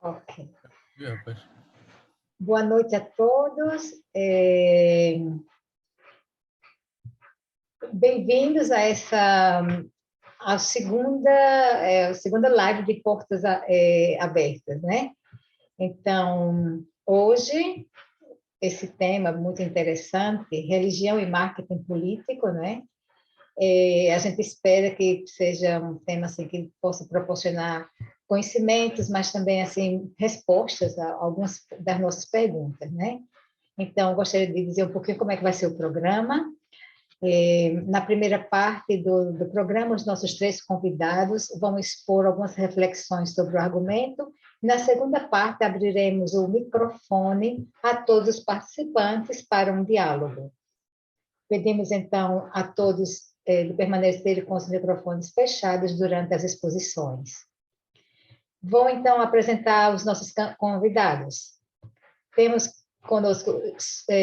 Ok. Ih, rapaz. Boa noite a todos. Bem-vindos a segunda live de portas abertas, né? Então, hoje, esse tema muito interessante, religião e marketing político, né? A gente espera que seja um tema assim, que possa proporcionar conhecimentos, mas também assim respostas a algumas das nossas perguntas, né? Então, gostaria de dizer um pouquinho como é que vai ser o programa. Na primeira parte do programa, os nossos três convidados vão expor algumas reflexões sobre o argumento. Na segunda parte, abriremos o microfone a todos os participantes para um diálogo. Pedimos, então, a todos de permanecerem com os microfones fechados durante as exposições. Vou, então, apresentar os nossos convidados. Temos conosco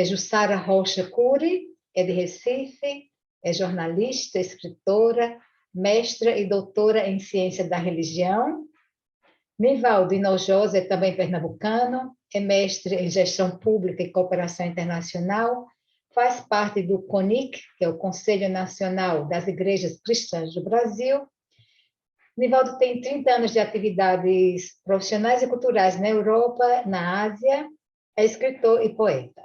Jussara Rocha Cury, é de Recife, é jornalista, escritora, mestra e doutora em ciência da religião. Nivaldo Hinojosa é também pernambucano, é mestre em gestão pública e cooperação internacional, faz parte do CONIC, que é o Conselho Nacional das Igrejas Cristãs do Brasil. Nivaldo tem 30 anos de atividades profissionais e culturais na Europa, na Ásia, é escritor e poeta.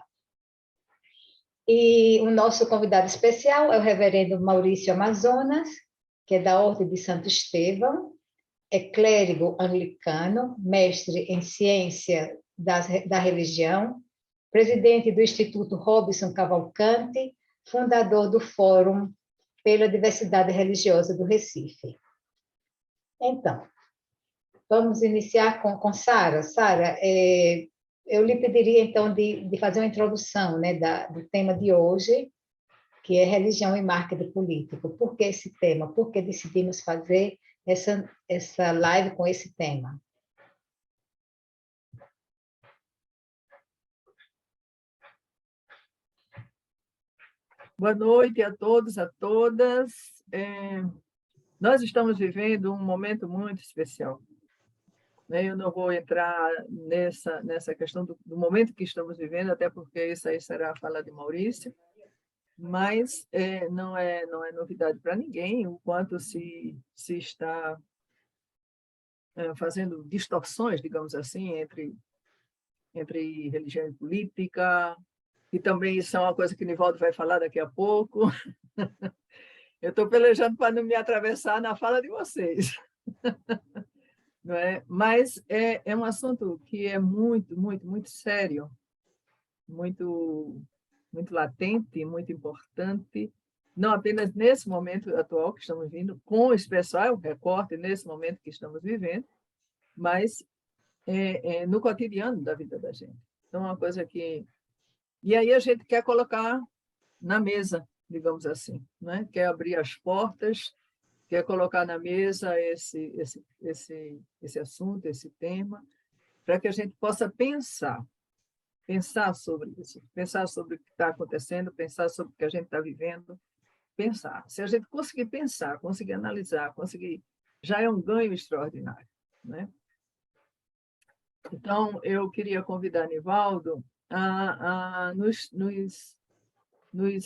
E o nosso convidado especial é o reverendo Maurício Amazonas, que é da Ordem de Santo Estevão, é clérigo anglicano, mestre em ciência da religião, presidente do Instituto Robson Cavalcante, fundador do Fórum pela Diversidade Religiosa do Recife. Então, vamos iniciar com Sara. Sara, eu lhe pediria, então, de fazer uma introdução, né, do tema de hoje, que é religião e marketing político. Por que esse tema? Por que decidimos fazer essa live com esse tema? Boa noite a todos, a todas. Nós estamos vivendo um momento muito especial. Eu não vou entrar nessa questão do momento que estamos vivendo, até porque isso aí será a fala de Maurício, mas não é novidade para ninguém o quanto se está fazendo distorções, digamos assim, entre religião e política, e também isso é uma coisa que o Nivaldo vai falar daqui a pouco. Eu estou pelejando para não me atravessar na fala de vocês. Não é? Mas é um assunto que é muito, muito, muito sério, muito, muito latente, muito importante, não apenas nesse momento atual que estamos vivendo, com especial recorte nesse momento que estamos vivendo, mas no cotidiano da vida da gente. Então, é uma coisa que... E aí a gente quer colocar na mesa, digamos assim, né? Quer abrir as portas, quer colocar na mesa esse assunto, esse tema, para que a gente possa pensar sobre isso, pensar sobre o que está acontecendo, pensar sobre o que a gente está vivendo, pensar. Se a gente conseguir pensar, conseguir analisar, já é um ganho extraordinário, né? Então, eu queria convidar Nivaldo a nos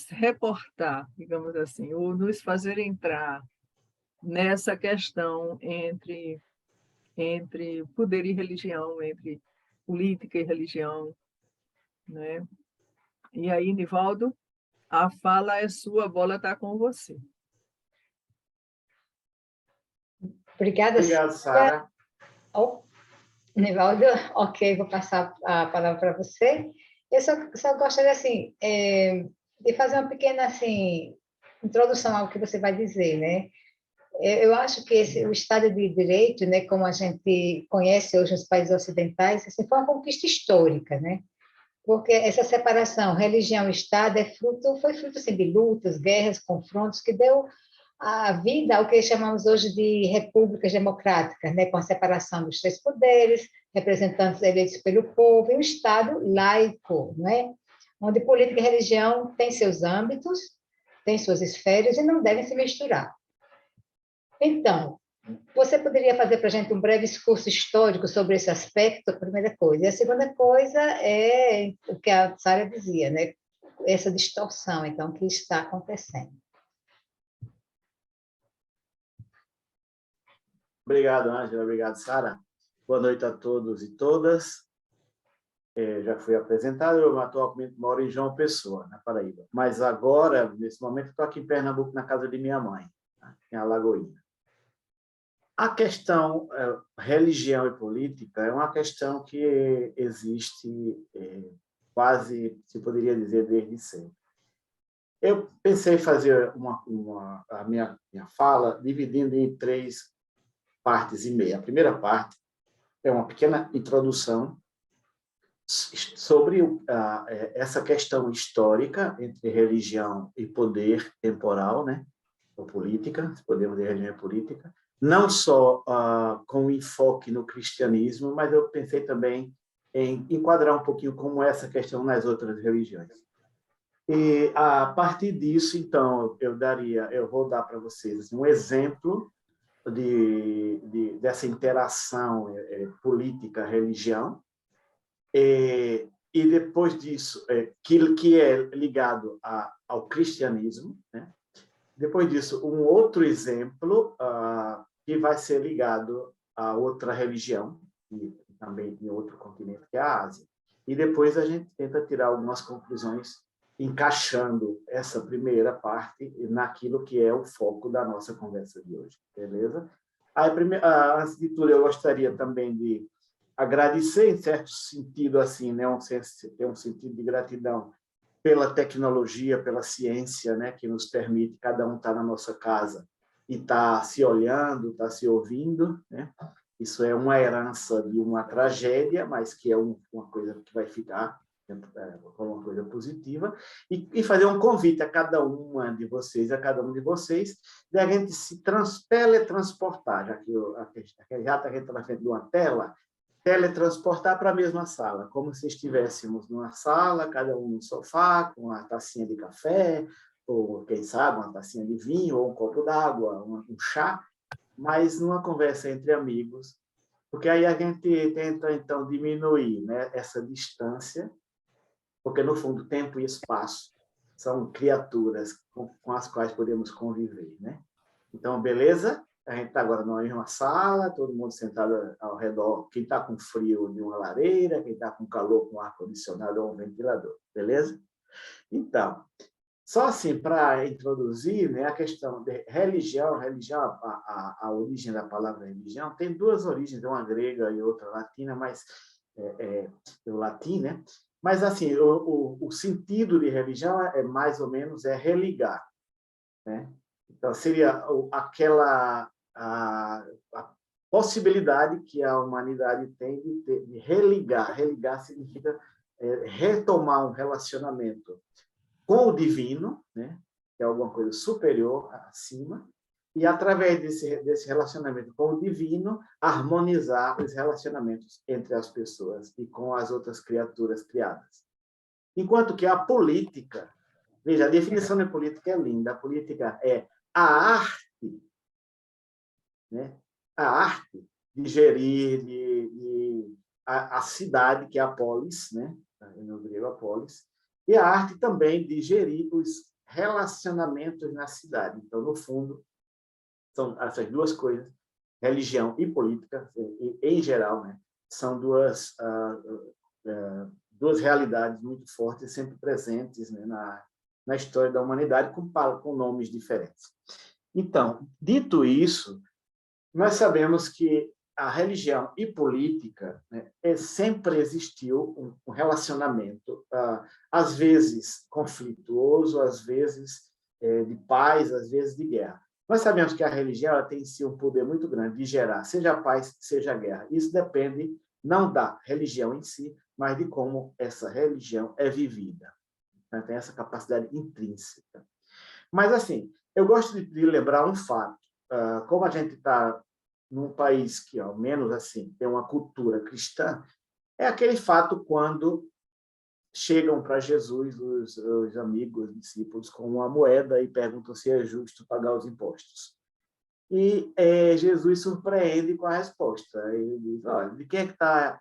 reportar, digamos assim, ou nos fazer entrar nessa questão entre poder e religião, entre política e religião, né? E aí, Nivaldo, a fala é sua, a bola está com você. Obrigada, Sara. Nivaldo, ok, vou passar a palavra para você. Eu só gostaria, assim, de fazer uma pequena, assim, introdução ao que você vai dizer, né? Eu acho que o Estado de Direito, né, como a gente conhece hoje nos países ocidentais, assim, foi uma conquista histórica, né? Porque essa separação religião e Estado foi fruto assim, de lutas, guerras, confrontos, que deu a vida ao que chamamos hoje de repúblicas democráticas, né, com a separação dos três poderes, representantes eleitos pelo povo, e um Estado laico, não é? Onde política e religião têm seus âmbitos, têm suas esferas e não devem se misturar. Então, você poderia fazer para a gente um breve discurso histórico sobre esse aspecto, a primeira coisa. E a segunda coisa é o que a Sara dizia, né? Essa distorção, então, que está acontecendo. Obrigado, Ângela. Obrigado, Sara. Boa noite a todos e todas. Já fui apresentado, eu atualmente moro em João Pessoa, na Paraíba. Mas agora, nesse momento, estou aqui em Pernambuco, na casa de minha mãe, em Alagoinha. A questão religião e política é uma questão que existe quase, se poderia dizer, desde sempre. Eu pensei em fazer a minha fala dividindo em 3 partes e meia. A primeira parte é uma pequena introdução sobre essa questão histórica entre religião e poder temporal, né? Ou política, se podemos dizer religião e política, não só com enfoque no cristianismo, mas eu pensei também em enquadrar um pouquinho como essa questão nas outras religiões. E a partir disso, então, eu vou dar para vocês um exemplo dessa interação política-religião, e depois disso, que é ligado ao cristianismo, né? Depois disso, um outro exemplo que vai ser ligado a outra religião, e também em outro continente, que é a Ásia. E depois a gente tenta tirar algumas conclusões, encaixando essa primeira parte naquilo que é o foco da nossa conversa de hoje, beleza? Aí, antes de tudo, eu gostaria também de agradecer, em certo sentido, assim, né, ter um sentido de gratidão pela tecnologia, pela ciência, né, que nos permite cada um estar na nossa casa e estar se olhando, estar se ouvindo, né? Isso é uma herança de uma tragédia, mas que é uma coisa que vai ficar como uma coisa positiva, e fazer um convite a cada uma de vocês, a cada um de vocês, de a gente se teletransportar, já que a gente está na frente de uma tela, teletransportar para a mesma sala, como se estivéssemos numa sala, cada um no sofá, com uma tacinha de café, ou, quem sabe, uma tacinha de vinho, ou um copo d'água, um chá, mas numa conversa entre amigos, porque aí a gente tenta, então, diminuir, né, essa distância, porque, no fundo, tempo e espaço são criaturas com as quais podemos conviver, né? Então, beleza? A gente está agora numa mesma sala, todo mundo sentado ao redor, quem está com frio de uma lareira, quem está com calor com ar-condicionado ou um ventilador, beleza? Então, só assim, para introduzir, né, a questão de religião, a origem da palavra religião, tem 2 origens, uma grega e outra latina, mas o latim, né? Mas, assim, o sentido de religião é mais ou menos religar, né? Então, seria aquela a possibilidade que a humanidade tem de religar. Religar significa retomar um relacionamento com o divino, né? Que é alguma coisa superior, acima, e, através desse relacionamento com o divino, harmonizar os relacionamentos entre as pessoas e com as outras criaturas criadas. Enquanto que a política, veja, a definição de política é linda, a política é a arte, né? A arte de gerir a cidade, que é a polis, né? No grego, a polis, e a arte também de gerir os relacionamentos na cidade. Então, no fundo, são essas 2 coisas, religião e política, em geral, né? São duas realidades muito fortes, sempre presentes, né, na história da humanidade, com nomes diferentes. Então, dito isso, nós sabemos que a religião e política, né, sempre existiu um relacionamento, às vezes conflituoso, às vezes de paz, às vezes de guerra. Nós sabemos que a religião ela tem em si um poder muito grande de gerar, seja paz, seja guerra. Isso depende não da religião em si, mas de como essa religião é vivida. Então, tem essa capacidade intrínseca. Mas, assim, eu gosto de lembrar um fato. Como a gente está num país que, ao menos assim, tem uma cultura cristã, é aquele fato quando chegam para Jesus os amigos, os discípulos, com uma moeda e perguntam se é justo pagar os impostos. E Jesus surpreende com a resposta. Ele diz, olha, de quem é que está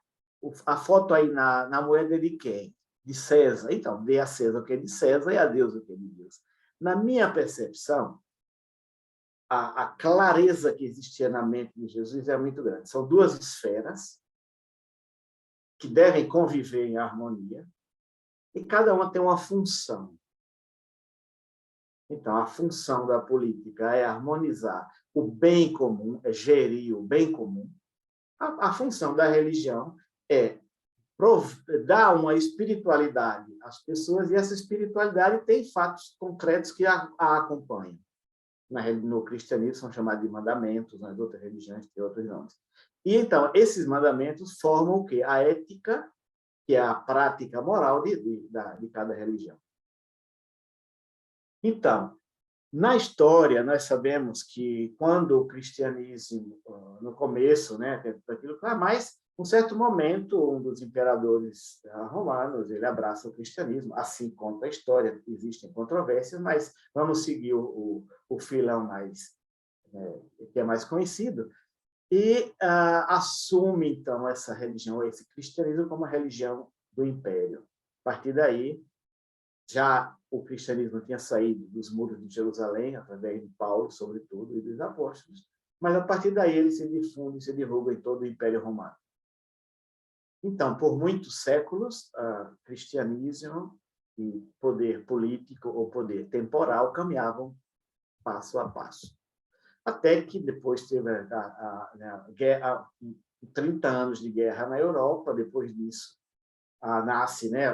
a foto aí na moeda de quem? De César. Então, dê a César o que é de César e a Deus o que é de Deus. Na minha percepção, a clareza que existia na mente de Jesus é muito grande. São duas esferas que devem conviver em harmonia e cada uma tem uma função. Então, a função da política é harmonizar o bem comum, é gerir o bem comum. A função da religião é dar uma espiritualidade às pessoas, e essa espiritualidade tem fatos concretos que a acompanham. No cristianismo são chamados de mandamentos, nas outras religiões têm outros nomes. E, então, esses mandamentos formam o quê? A ética, que é a prática moral de cada religião. Então, na história, nós sabemos que quando o cristianismo, no começo, né, daquilo, mas, em um certo momento, um dos imperadores romanos, ele abraça o cristianismo, assim conta a história, existem controvérsias, mas vamos seguir o filão que é mais conhecido, e assume, então, essa religião, esse cristianismo, como a religião do império. A partir daí, já o cristianismo tinha saído dos muros de Jerusalém, através de Paulo, sobretudo, e dos apóstolos, mas a partir daí ele se difunde, se divulga em todo o Império Romano. Então, por muitos séculos, cristianismo e poder político ou poder temporal caminhavam passo a passo. Até que depois teve a guerra, 30 anos de guerra na Europa, depois disso, nasce, né,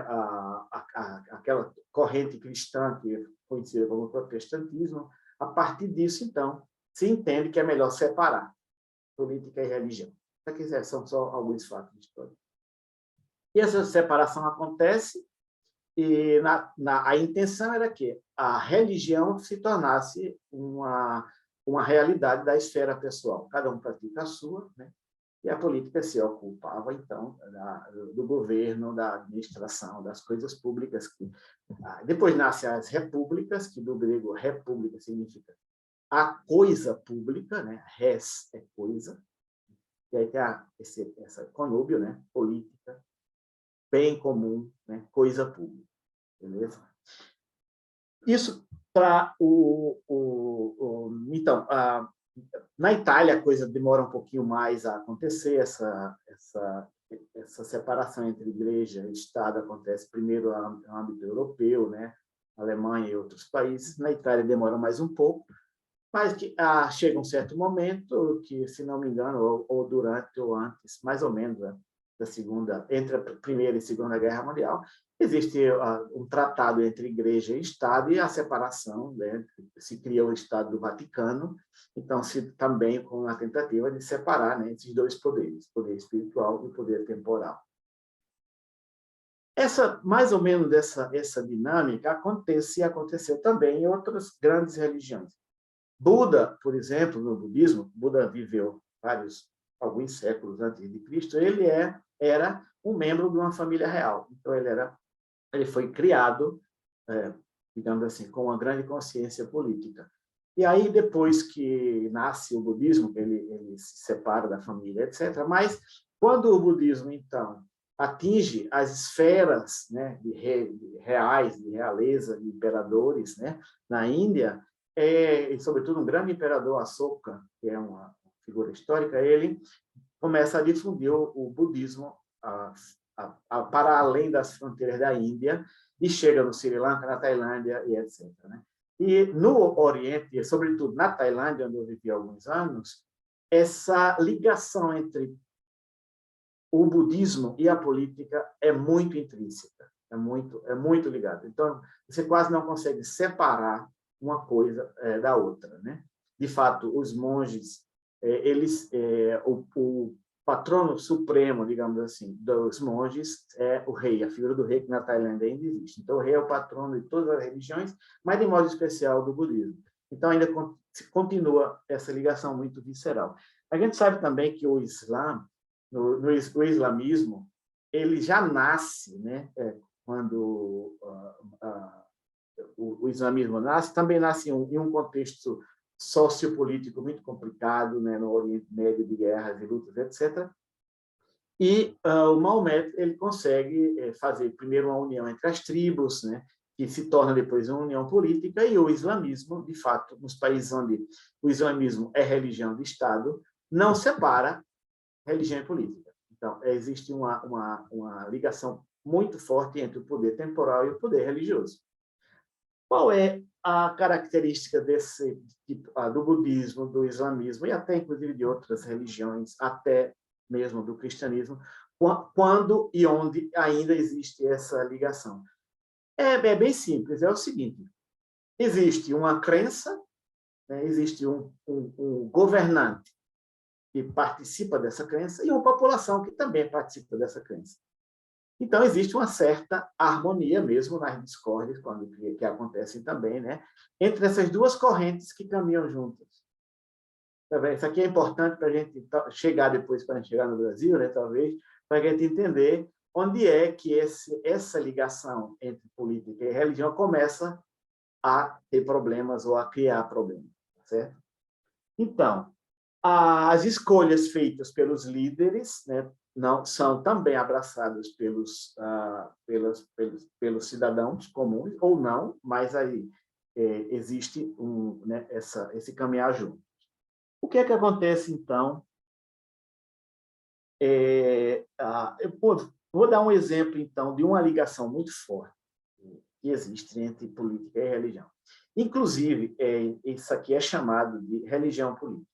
aquela corrente cristã que é conhecida como protestantismo. A partir disso, então, se entende que é melhor separar política e religião. Aqui são só alguns fatos históricos. E essa separação acontece, e a intenção era que a religião se tornasse uma realidade da esfera pessoal. Cada um pratica a sua, né? E a política se ocupava, então, do governo, da administração, das coisas públicas. Depois nascem as repúblicas, que do grego república significa a coisa pública, né? Res é coisa, e aí tem essa conúbio, né? Política, bem comum, né? Coisa pública. Beleza? Isso para então, na Itália, a coisa demora um pouquinho mais a acontecer, essa separação entre igreja e Estado acontece primeiro no âmbito europeu, né? Alemanha e outros países. Na Itália demora mais um pouco, mas chega um certo momento que, se não me engano, ou durante ou antes, mais ou menos, entre a Primeira e Segunda Guerra Mundial, existe um tratado entre igreja e Estado e a separação, né? Se cria o Estado do Vaticano, então também com a tentativa de separar, né, esses dois poderes, o poder espiritual e o poder temporal. Mais ou menos essa dinâmica aconteceu também em outras grandes religiões. Buda, por exemplo, no budismo, Buda viveu alguns séculos antes de Cristo, ele era um membro de uma família real. Então, ele foi criado, digamos assim, com uma grande consciência política. E aí, depois que nasce o budismo, ele se separa da família, etc. Mas, quando o budismo, então, atinge as esferas, né, de reais, de realeza, de imperadores, né, na Índia, e, sobretudo, um grande imperador, Asoka, que é uma figura histórica, ele começa a difundir o budismo para além das fronteiras da Índia, e chega no Sri Lanka, na Tailândia, e etc. Né? E no Oriente, sobretudo na Tailândia, onde eu vivi há alguns anos, essa ligação entre o budismo e a política é muito intrínseca, é muito ligada. Então, você quase não consegue separar uma coisa da outra, né? De fato, os monges, o patrono supremo, digamos assim, dos monges é o rei, a figura do rei, que na Tailândia ainda existe. Então, o rei é o patrono de todas as religiões, mas de modo especial do budismo. Então, ainda continua essa ligação muito visceral. A gente sabe também que o Islã, o islamismo, ele já nasce, né? Quando o islamismo nasce, também nasce em um contexto sociopolítico muito complicado, né, no Oriente Médio, de guerras e lutas, etc. E o Maomé ele consegue fazer primeiro uma união entre as tribos, né, que se torna depois uma união política, e o islamismo, de fato, nos países onde o islamismo é religião de Estado, não separa religião e política. Então, existe uma ligação muito forte entre o poder temporal e o poder religioso. Qual é a característica desse tipo, do budismo, do islamismo e até, inclusive, de outras religiões, até mesmo do cristianismo, quando e onde ainda existe essa ligação? É bem simples, é o seguinte: existe uma crença, né, existe um governante que participa dessa crença e uma população que também participa dessa crença. Então, existe uma certa harmonia, mesmo nas discórdias, que acontecem também, né, entre essas duas correntes que caminham juntas. Isso aqui é importante para a gente chegar depois, para a gente chegar no Brasil, né, talvez, para a gente entender onde é que essa ligação entre política e religião começa a ter problemas ou a criar problemas, certo? Então, as escolhas feitas pelos líderes, né, não são também abraçadas pelos cidadãos comuns, ou não, mas aí existe né, esse caminhar junto. O que é que acontece, então? Eu vou dar um exemplo, então, de uma ligação muito forte que existe entre política e religião. Inclusive, isso aqui é chamado de religião política.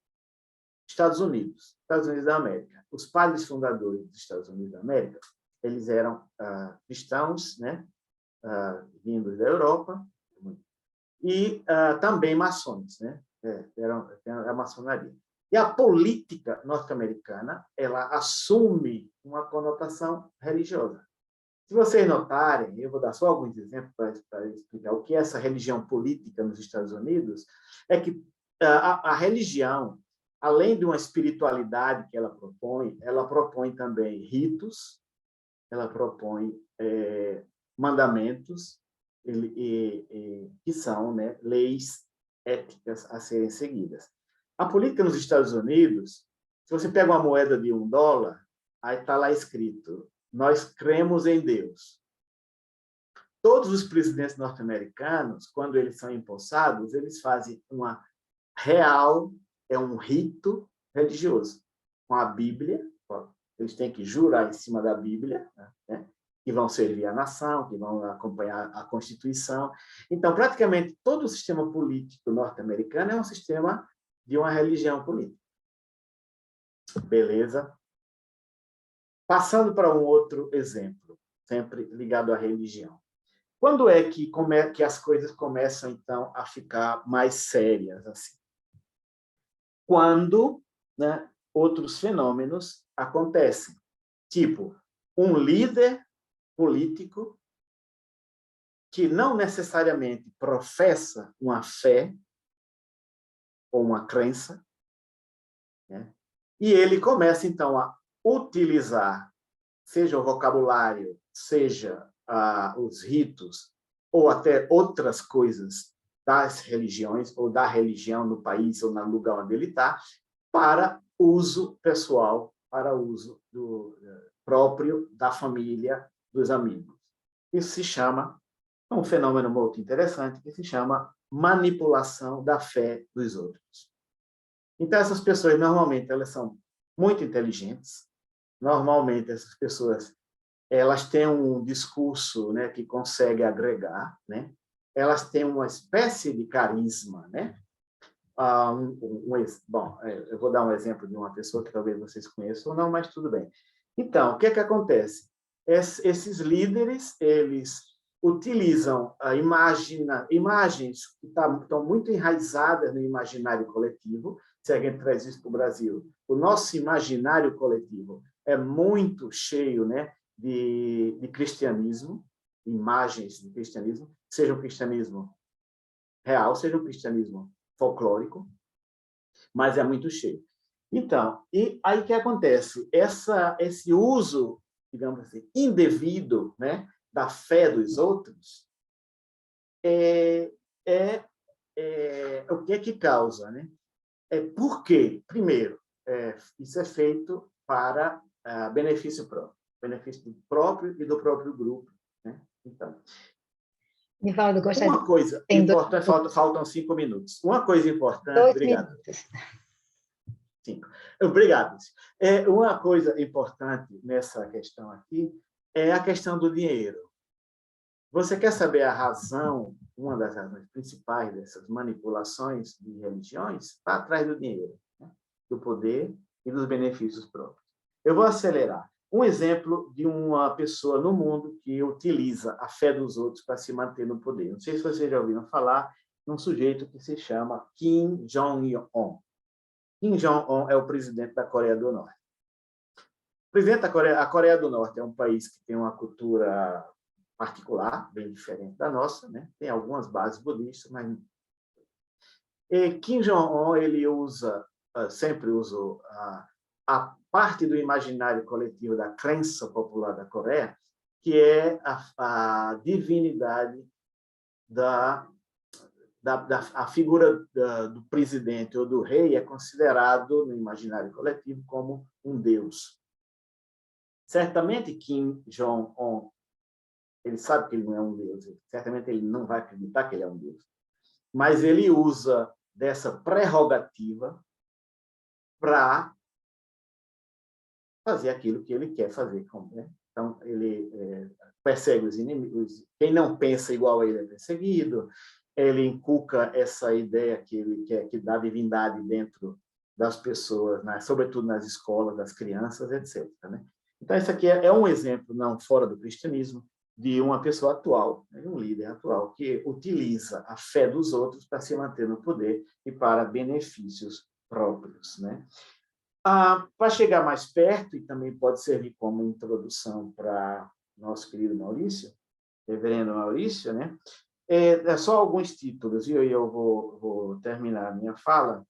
Estados Unidos da América. Os padres fundadores dos Estados Unidos da América, eles eram cristãos, né, vindos da Europa, e também maçons, né, eram a maçonaria. E a política norte-americana, ela assume uma conotação religiosa. Se vocês notarem, eu vou dar só alguns exemplos para explicar o que é essa religião política nos Estados Unidos, é que a religião, além de uma espiritualidade que ela propõe também ritos, ela propõe mandamentos, que são, né, leis éticas a serem seguidas. A política nos Estados Unidos, se você pega uma moeda de $1, aí está lá escrito: nós cremos em Deus. Todos os presidentes norte-americanos, quando eles são empossados, eles fazem uma real, um rito religioso, com a Bíblia. Eles têm que jurar em cima da Bíblia, né, que vão servir a nação, que vão acompanhar a Constituição. Então, praticamente todo o sistema político norte-americano é um sistema de uma religião política. Beleza? Passando para um outro exemplo, sempre ligado à religião. Quando é que as coisas começam, então, a ficar mais sérias assim? Quando, né, outros fenômenos acontecem, tipo um líder político que não necessariamente professa uma fé ou uma crença, né, e ele começa, então, a utilizar, seja o vocabulário, seja os ritos, ou até outras coisas das religiões, ou da religião no país ou no lugar onde ele está, para uso pessoal, para uso próprio da família, dos amigos. Isso se chama, um fenômeno muito interessante, que se chama manipulação da fé dos outros. Então, essas pessoas, normalmente, elas são muito inteligentes. Normalmente, essas pessoas, elas têm um discurso, né, que consegue agregar, né? Elas têm uma espécie de carisma, né? Bom, eu vou dar um exemplo de uma pessoa que talvez vocês conheçam ou não, mas tudo bem. Então, o que é que acontece? Esses líderes, eles utilizam imagens que estão muito enraizadas no imaginário coletivo. Se a gente traz isso para o Brasil, o nosso imaginário coletivo é muito cheio, né, de cristianismo, imagens de cristianismo, seja o cristianismo real, seja o cristianismo folclórico, mas é muito cheio. Então, e aí o que acontece? Esse uso, digamos assim, indevido, né, da fé dos outros é o que é que causa, né? Por quê? Primeiro, isso é feito para benefício próprio e do próprio grupo, né? Então, Nivaldo, gostaria uma coisa tem importante, faltam 5 minutos. Uma coisa importante, 2 obrigado. minutos. 5. Obrigado. Uma coisa importante nessa questão aqui é a questão do dinheiro. Você quer saber a razão, uma das razões principais dessas manipulações de religiões? Está atrás do dinheiro, né? Do poder e dos benefícios próprios. Eu vou acelerar. Um exemplo de uma pessoa no mundo que utiliza a fé dos outros para se manter no poder. Não sei se vocês já ouviram falar de um sujeito que se chama Kim Jong-un. Kim Jong-un é o presidente da Coreia do Norte. O presidente da Coreia, a Coreia do Norte é um país que tem uma cultura particular, bem diferente da nossa, né? Tem algumas bases budistas, mas... Kim Jong-un, ele sempre usou a parte do imaginário coletivo da crença popular da Coreia, que é a divindade a figura do presidente ou do rei é considerado no imaginário coletivo como um deus. Certamente Kim Jong-un, ele sabe que ele não é um deus, certamente ele não vai acreditar que ele é um deus, mas ele usa dessa prerrogativa para fazer aquilo que ele quer fazer. Né? Então, ele persegue os inimigos, quem não pensa igual a ele é perseguido, ele inculca essa ideia que ele quer que dá divindade dentro das pessoas, sobretudo nas escolas, das crianças, etc. Né? Então, isso aqui é um exemplo, não fora do cristianismo, de uma pessoa atual, né? Um líder atual, que utiliza a fé dos outros para se manter no poder e para benefícios próprios. Né? Para chegar mais perto, e também pode servir como introdução para nosso querido Maurício, reverendo Maurício, né? Só alguns títulos, e eu vou terminar a minha fala,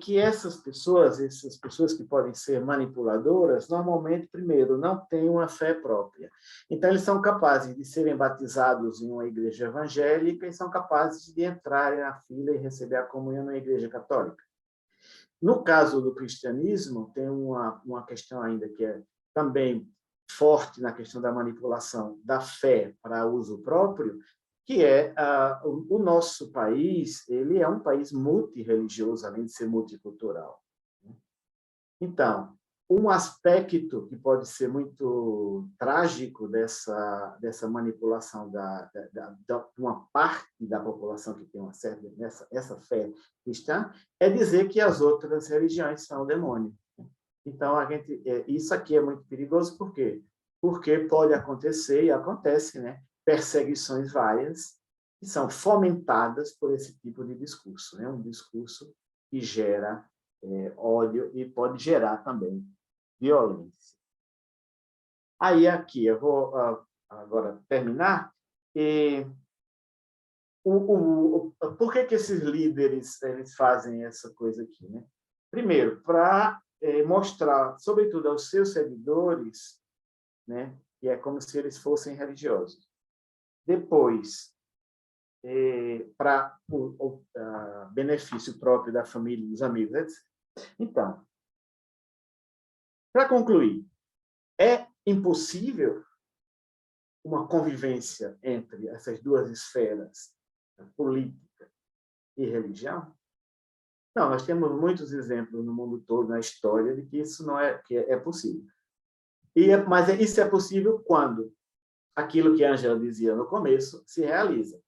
que essas pessoas que podem ser manipuladoras, normalmente, primeiro, não têm uma fé própria. Então, eles são capazes de serem batizados em uma igreja evangélica e são capazes de entrarem na fila e receber a comunhão na igreja católica. No caso do cristianismo, tem uma questão ainda que é também forte na questão da manipulação da fé para uso próprio, que é o nosso país, ele é um país multirreligioso, além de ser multicultural. Então, um aspecto que pode ser muito trágico dessa manipulação de uma parte da população que tem uma certa essa fé cristã é dizer que as outras religiões são o demônio. Então, isso aqui é muito perigoso, por quê? Porque pode acontecer, e acontece, né? Perseguições várias que são fomentadas por esse tipo de discurso, né? Um discurso que gera ódio e pode gerar também violência. Aí, aqui, eu vou agora terminar. Por que esses líderes eles fazem essa coisa aqui? Né? Primeiro, para mostrar, sobretudo aos seus seguidores, né, que é como se eles fossem religiosos. Depois, para o benefício próprio da família, dos amigos, etc. Então, para concluir, é impossível uma convivência entre essas duas esferas, política e religião? Não, nós temos muitos exemplos no mundo todo, na história, de que isso não que é possível. Mas isso é possível quando aquilo que a Ângela dizia no começo se realiza,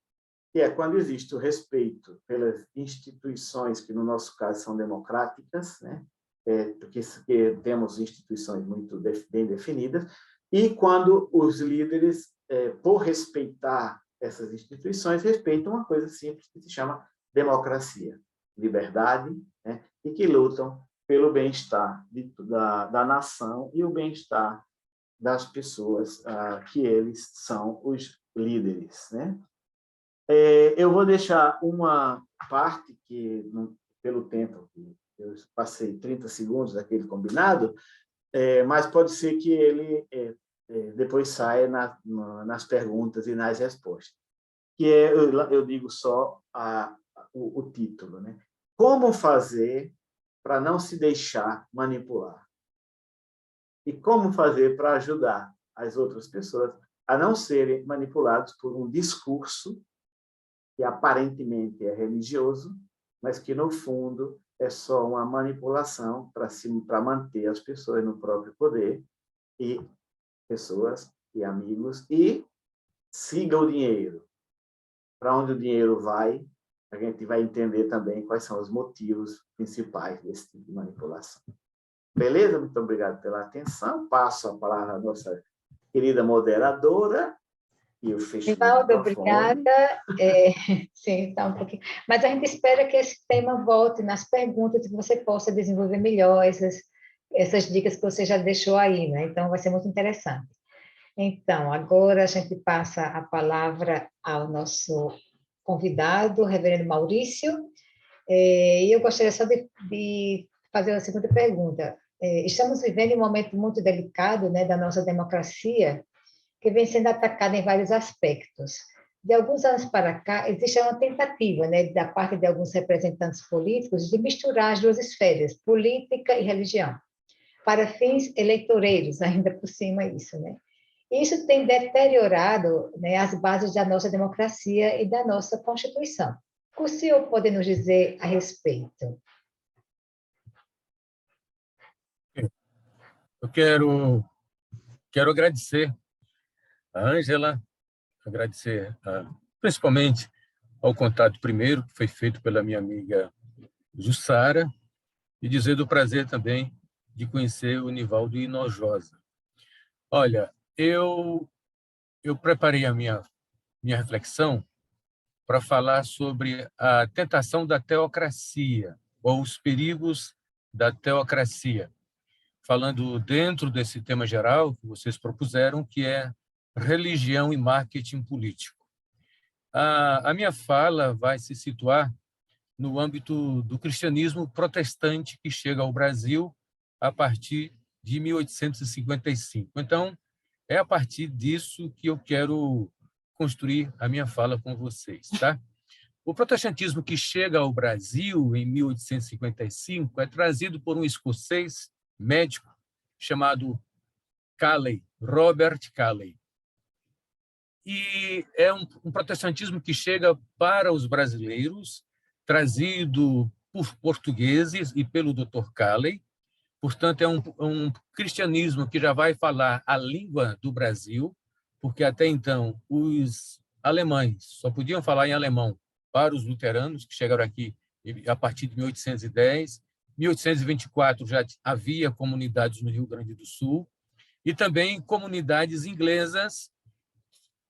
que é quando existe o respeito pelas instituições, que no nosso caso são democráticas, né? Porque temos instituições muito bem definidas, e quando os líderes, por respeitar essas instituições, respeitam uma coisa simples que se chama democracia, liberdade, né? E que lutam pelo bem-estar da nação e o bem-estar das pessoas que eles são os líderes, né? Eu vou deixar uma parte que, pelo tempo, eu passei 30 segundos daquele combinado, mas pode ser que ele depois saia nas perguntas e nas respostas. que é, eu digo só o título, né? Como fazer para não se deixar manipular? E como fazer para ajudar as outras pessoas a não serem manipulados por um discurso que aparentemente é religioso, mas que, no fundo, é só uma manipulação para manter as pessoas no próprio poder, e pessoas e amigos, e siga o dinheiro. Para onde o dinheiro vai, a gente vai entender também quais são os motivos principais desse tipo de manipulação. Beleza? Muito obrigado pela atenção. Passo a palavra à nossa querida moderadora e eu fecho o Rivaldo, microfone. obrigada. Sim, está um pouquinho. Mas a gente espera que esse tema volte nas perguntas, que você possa desenvolver melhor essas dicas que você já deixou aí, né? Então, vai ser muito interessante. Então, agora a gente passa a palavra ao nosso convidado, o reverendo Maurício. E eu gostaria só de fazer uma segunda pergunta. Estamos vivendo um momento muito delicado, né, da nossa democracia, que vem sendo atacada em vários aspectos. De alguns anos para cá, existe uma tentativa, né, da parte de alguns representantes políticos de misturar as duas esferas, política e religião, para fins eleitoreiros, ainda por cima isso, né? Isso tem deteriorado, né, as bases da nossa democracia e da nossa Constituição. O que o senhor pode nos dizer a respeito? Eu quero agradecer a Ângela, agradecer principalmente ao contato primeiro, que foi feito pela minha amiga Jussara, e dizer do prazer também de conhecer o Nivaldo Hinojosa. Olha, eu preparei a minha reflexão para falar sobre a tentação da teocracia, ou os perigos da teocracia, falando dentro desse tema geral que vocês propuseram, que é religião e marketing político. A minha fala vai se situar no âmbito do cristianismo protestante que chega ao Brasil a partir de 1855. Então, é a partir disso que eu quero construir a minha fala com vocês, tá? O protestantismo que chega ao Brasil em 1855 é trazido por um escocês médico chamado Calley, Robert Calley. E é um protestantismo que chega para os brasileiros, trazido por portugueses e pelo Dr. Calley. Portanto, é um cristianismo que já vai falar a língua do Brasil, porque até então os alemães só podiam falar em alemão para os luteranos, que chegaram aqui a partir de 1810. Em 1824 já havia comunidades no Rio Grande do Sul e também comunidades inglesas,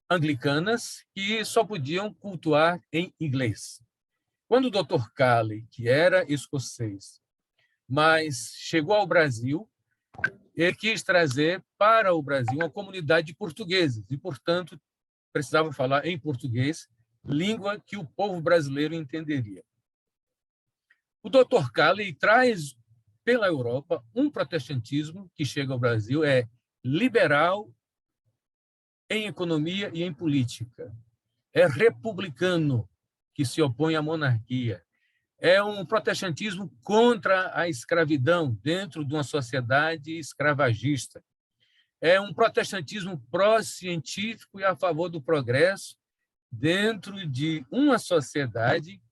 anglicanas, que só podiam cultuar em inglês. Quando o Dr. Calley, que era escocês, mas chegou ao Brasil, ele quis trazer para o Brasil uma comunidade de portugueses e, portanto, precisava falar em português, língua que o povo brasileiro entenderia. O Dr. Calley traz pela Europa um protestantismo que chega ao Brasil, é liberal em economia e em política. É republicano, que se opõe à monarquia. É um protestantismo contra a escravidão dentro de uma sociedade escravagista. É um protestantismo pró-científico e a favor do progresso dentro de uma sociedade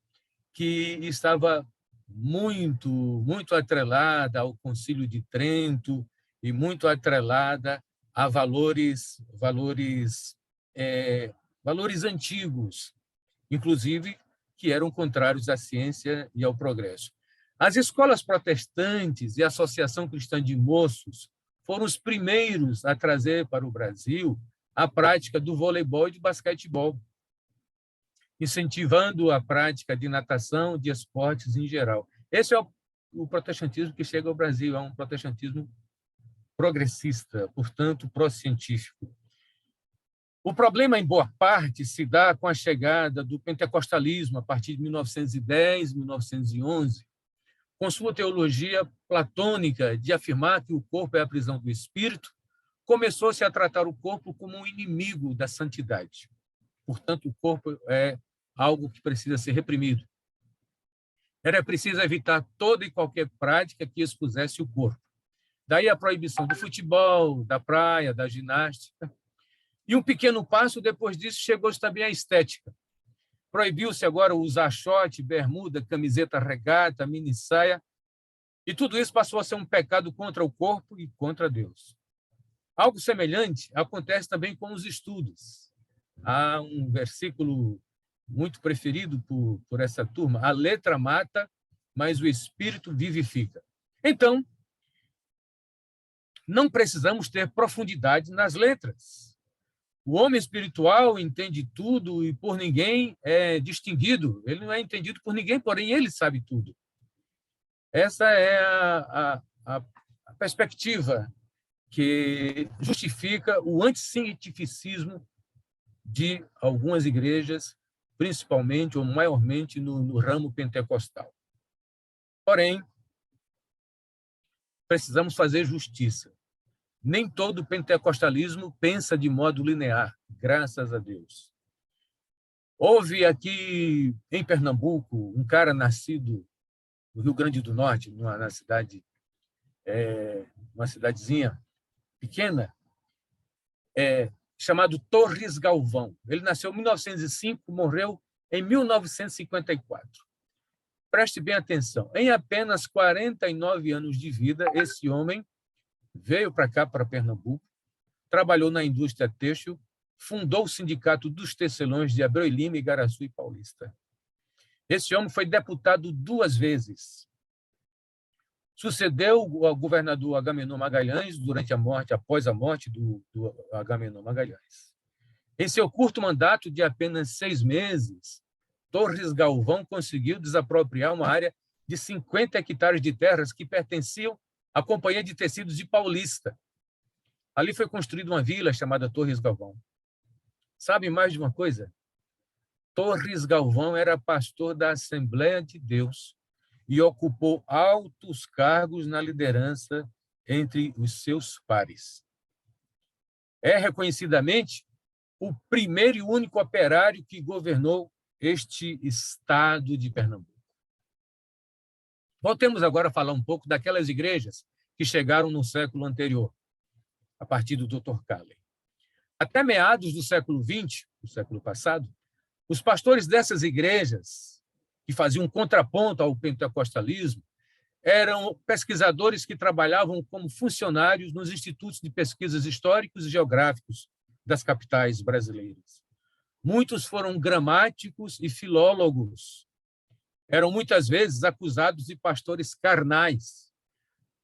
que estava muito atrelada ao Concílio de Trento e muito atrelada a valores antigos, inclusive que eram contrários à ciência e ao progresso. As escolas protestantes e a Associação Cristã de Moços foram os primeiros a trazer para o Brasil a prática do voleibol e do basquetebol, incentivando a prática de natação, de esportes em geral. Esse é o protestantismo que chega ao Brasil, é um protestantismo progressista, portanto, pró-científico. O problema, em boa parte, se dá com a chegada do pentecostalismo a partir de 1910, 1911, com sua teologia platônica de afirmar que o corpo é a prisão do espírito, começou-se a tratar o corpo como um inimigo da santidade. Portanto, o corpo é algo que precisa ser reprimido. Era preciso evitar toda e qualquer prática que expusesse o corpo. Daí a proibição do futebol, da praia, da ginástica. E um pequeno passo depois disso chegou-se também a estética. Proibiu-se agora usar short, bermuda, camiseta regata, mini saia, e tudo isso passou a ser um pecado contra o corpo e contra Deus. Algo semelhante acontece também com os estudos. Há um versículo muito preferido por essa turma: a letra mata, mas o espírito vivifica. Então, não precisamos ter profundidade nas letras. O homem espiritual entende tudo e por ninguém é distinguido. Ele não é entendido por ninguém, porém ele sabe tudo. Essa é a perspectiva que justifica o anticientificismo de algumas igrejas, principalmente ou maiormente no ramo pentecostal. Porém, precisamos fazer justiça. Nem todo pentecostalismo pensa de modo linear, graças a Deus. Houve aqui em Pernambuco um cara nascido no Rio Grande do Norte, na cidade, uma cidadezinha pequena, chamado Torres Galvão. Ele nasceu em 1905, morreu em 1954. Preste bem atenção. Em apenas 49 anos de vida, esse homem veio para cá, para Pernambuco, trabalhou na indústria têxtil, fundou o Sindicato dos Tecelões de Abreu e Lima, Igaraçu e Paulista. Esse homem foi deputado 2 vezes. Sucedeu ao governador Agamenon Magalhães após a morte do Agamenon Magalhães. Em seu curto mandato de apenas 6 meses, Torres Galvão conseguiu desapropriar uma área de 50 hectares de terras que pertenciam à Companhia de Tecidos de Paulista. Ali foi construída uma vila chamada Torres Galvão. Sabe mais de uma coisa? Torres Galvão era pastor da Assembleia de Deus e ocupou altos cargos na liderança entre os seus pares. É reconhecidamente o primeiro e único operário que governou este estado de Pernambuco. Voltemos agora a falar um pouco daquelas igrejas que chegaram no século anterior, a partir do Dr. Calley. Até meados do século XX, do século passado, os pastores dessas igrejas, que faziam um contraponto ao pentecostalismo, eram pesquisadores que trabalhavam como funcionários nos institutos de pesquisas históricos e geográficos das capitais brasileiras. Muitos foram gramáticos e filólogos. Eram muitas vezes acusados de pastores carnais,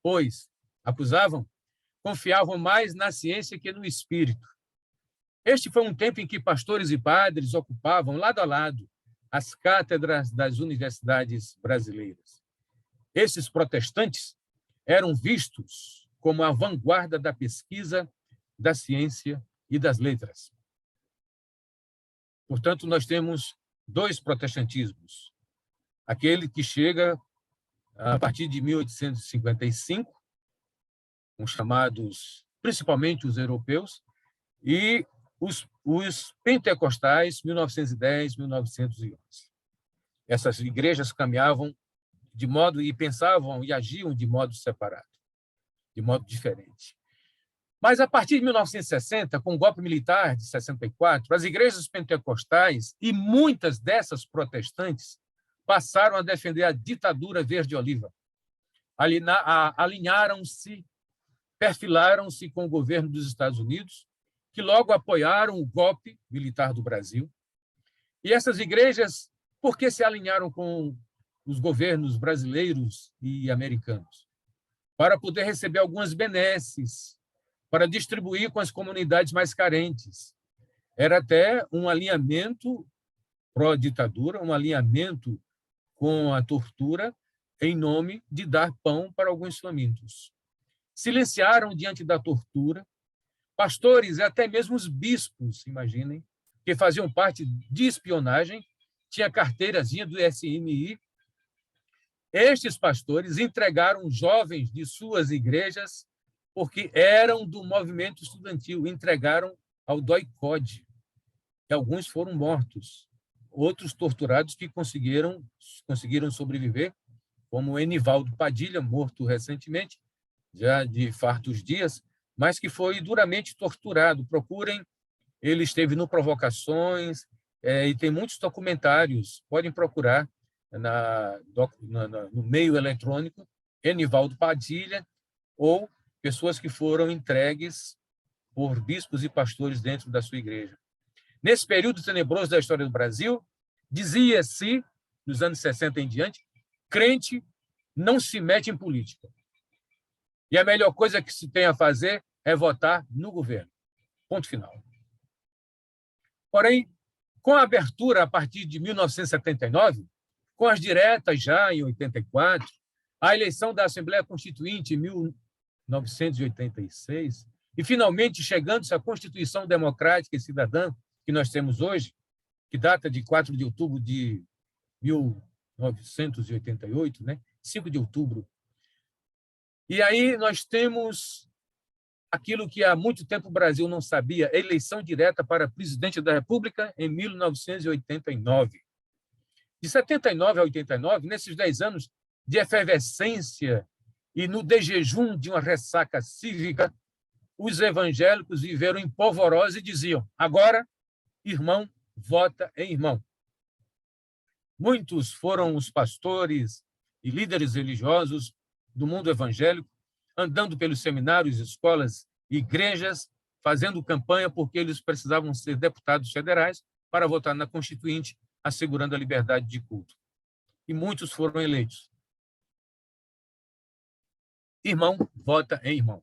pois confiavam mais na ciência que no espírito. Este foi um tempo em que pastores e padres ocupavam, lado a lado, as cátedras das universidades brasileiras. Esses protestantes eram vistos como a vanguarda da pesquisa, da ciência e das letras. Portanto, nós temos 2 protestantismos. Aquele que chega a partir de 1855, os chamados, principalmente os europeus, e os pentecostais, 1910, 1911. Essas igrejas caminhavam de modo e pensavam e agiam de modo separado, de modo diferente. Mas, a partir de 1960, com o golpe militar de 64, as igrejas pentecostais e muitas dessas protestantes passaram a defender a ditadura verde-oliva. Alinharam-se, perfilaram-se com o governo dos Estados Unidos, que logo apoiaram o golpe militar do Brasil. E essas igrejas, por que se alinharam com os governos brasileiros e americanos? Para poder receber algumas benesses, para distribuir com as comunidades mais carentes. Era até um alinhamento pró-ditadura, um alinhamento com a tortura, em nome de dar pão para alguns famintos. Silenciaram diante da tortura pastores e até mesmo os bispos, imaginem, que faziam parte de espionagem, tinha carteirazinha do SMI. Estes pastores entregaram jovens de suas igrejas porque eram do movimento estudantil, entregaram ao DOI-CODE. e alguns foram mortos. Outros torturados que conseguiram sobreviver, como Enivaldo Padilha, morto recentemente, já de fartos dias, mas que foi duramente torturado. Procurem, ele esteve no Provocações, e tem muitos documentários, podem procurar no meio eletrônico, Enivaldo Padilha, ou pessoas que foram entregues por bispos e pastores dentro da sua igreja. Nesse período tenebroso da história do Brasil, dizia-se, nos anos 60 em diante, crente não se mete em política. E a melhor coisa que se tem a fazer é votar no governo. Ponto final. Porém, com a abertura a partir de 1979, com as diretas já em 84, a eleição da Assembleia Constituinte em 1986, e finalmente chegando-se à Constituição Democrática e Cidadã que nós temos hoje, que data de 4 de outubro de 1988, né? 5 de outubro. E aí nós temos aquilo que há muito tempo o Brasil não sabia, eleição direta para presidente da República em 1989. De 79 a 89, nesses 10 anos de efervescência e no desjejum de uma ressaca cívica, os evangélicos viveram em polvorosa e diziam: agora, irmão, vota em irmão. Muitos foram os pastores e líderes religiosos do mundo evangélico, andando pelos seminários, escolas e igrejas, fazendo campanha porque eles precisavam ser deputados federais para votar na Constituinte, assegurando a liberdade de culto. E muitos foram eleitos. Irmão, vota em irmão.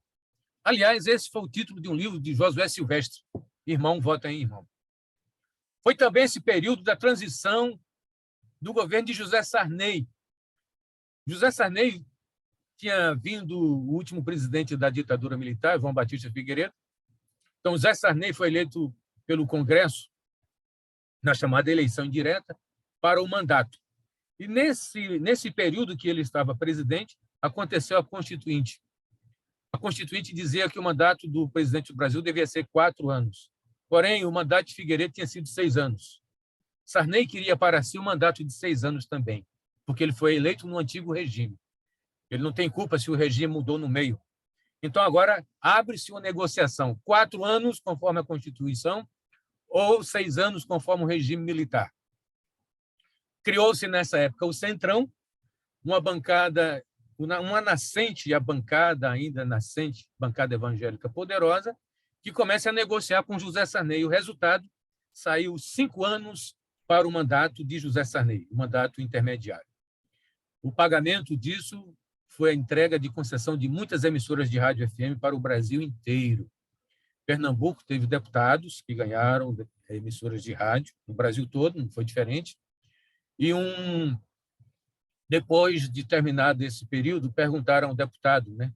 Aliás, esse foi o título de um livro de Josué Silvestre, Irmão, vota em irmão. Foi também esse período da transição do governo de José Sarney. José Sarney tinha vindo o último presidente da ditadura militar, João Batista Figueiredo. Então, José Sarney foi eleito pelo Congresso na chamada eleição indireta para o mandato. E nesse período que ele estava presidente, aconteceu a Constituinte. A Constituinte dizia que o mandato do presidente do Brasil devia ser 4 anos. Porém, o mandato de Figueiredo tinha sido 6 anos. Sarney queria para si um mandato de 6 anos também, porque ele foi eleito no antigo regime. Ele não tem culpa se o regime mudou no meio. Então, agora, abre-se uma negociação. 4 anos, conforme a Constituição, ou 6 anos, conforme o regime militar. Criou-se, nessa época, o Centrão, uma bancada, uma nascente, a bancada ainda nascente, bancada evangélica poderosa, que começa a negociar com José Sarney. O resultado saiu 5 anos para o mandato de José Sarney, o mandato intermediário. O pagamento disso foi a entrega de concessão de muitas emissoras de rádio FM para o Brasil inteiro. Pernambuco teve deputados que ganharam emissoras de rádio, no Brasil todo, não foi diferente. E depois de terminado esse período, perguntaram ao deputado, né,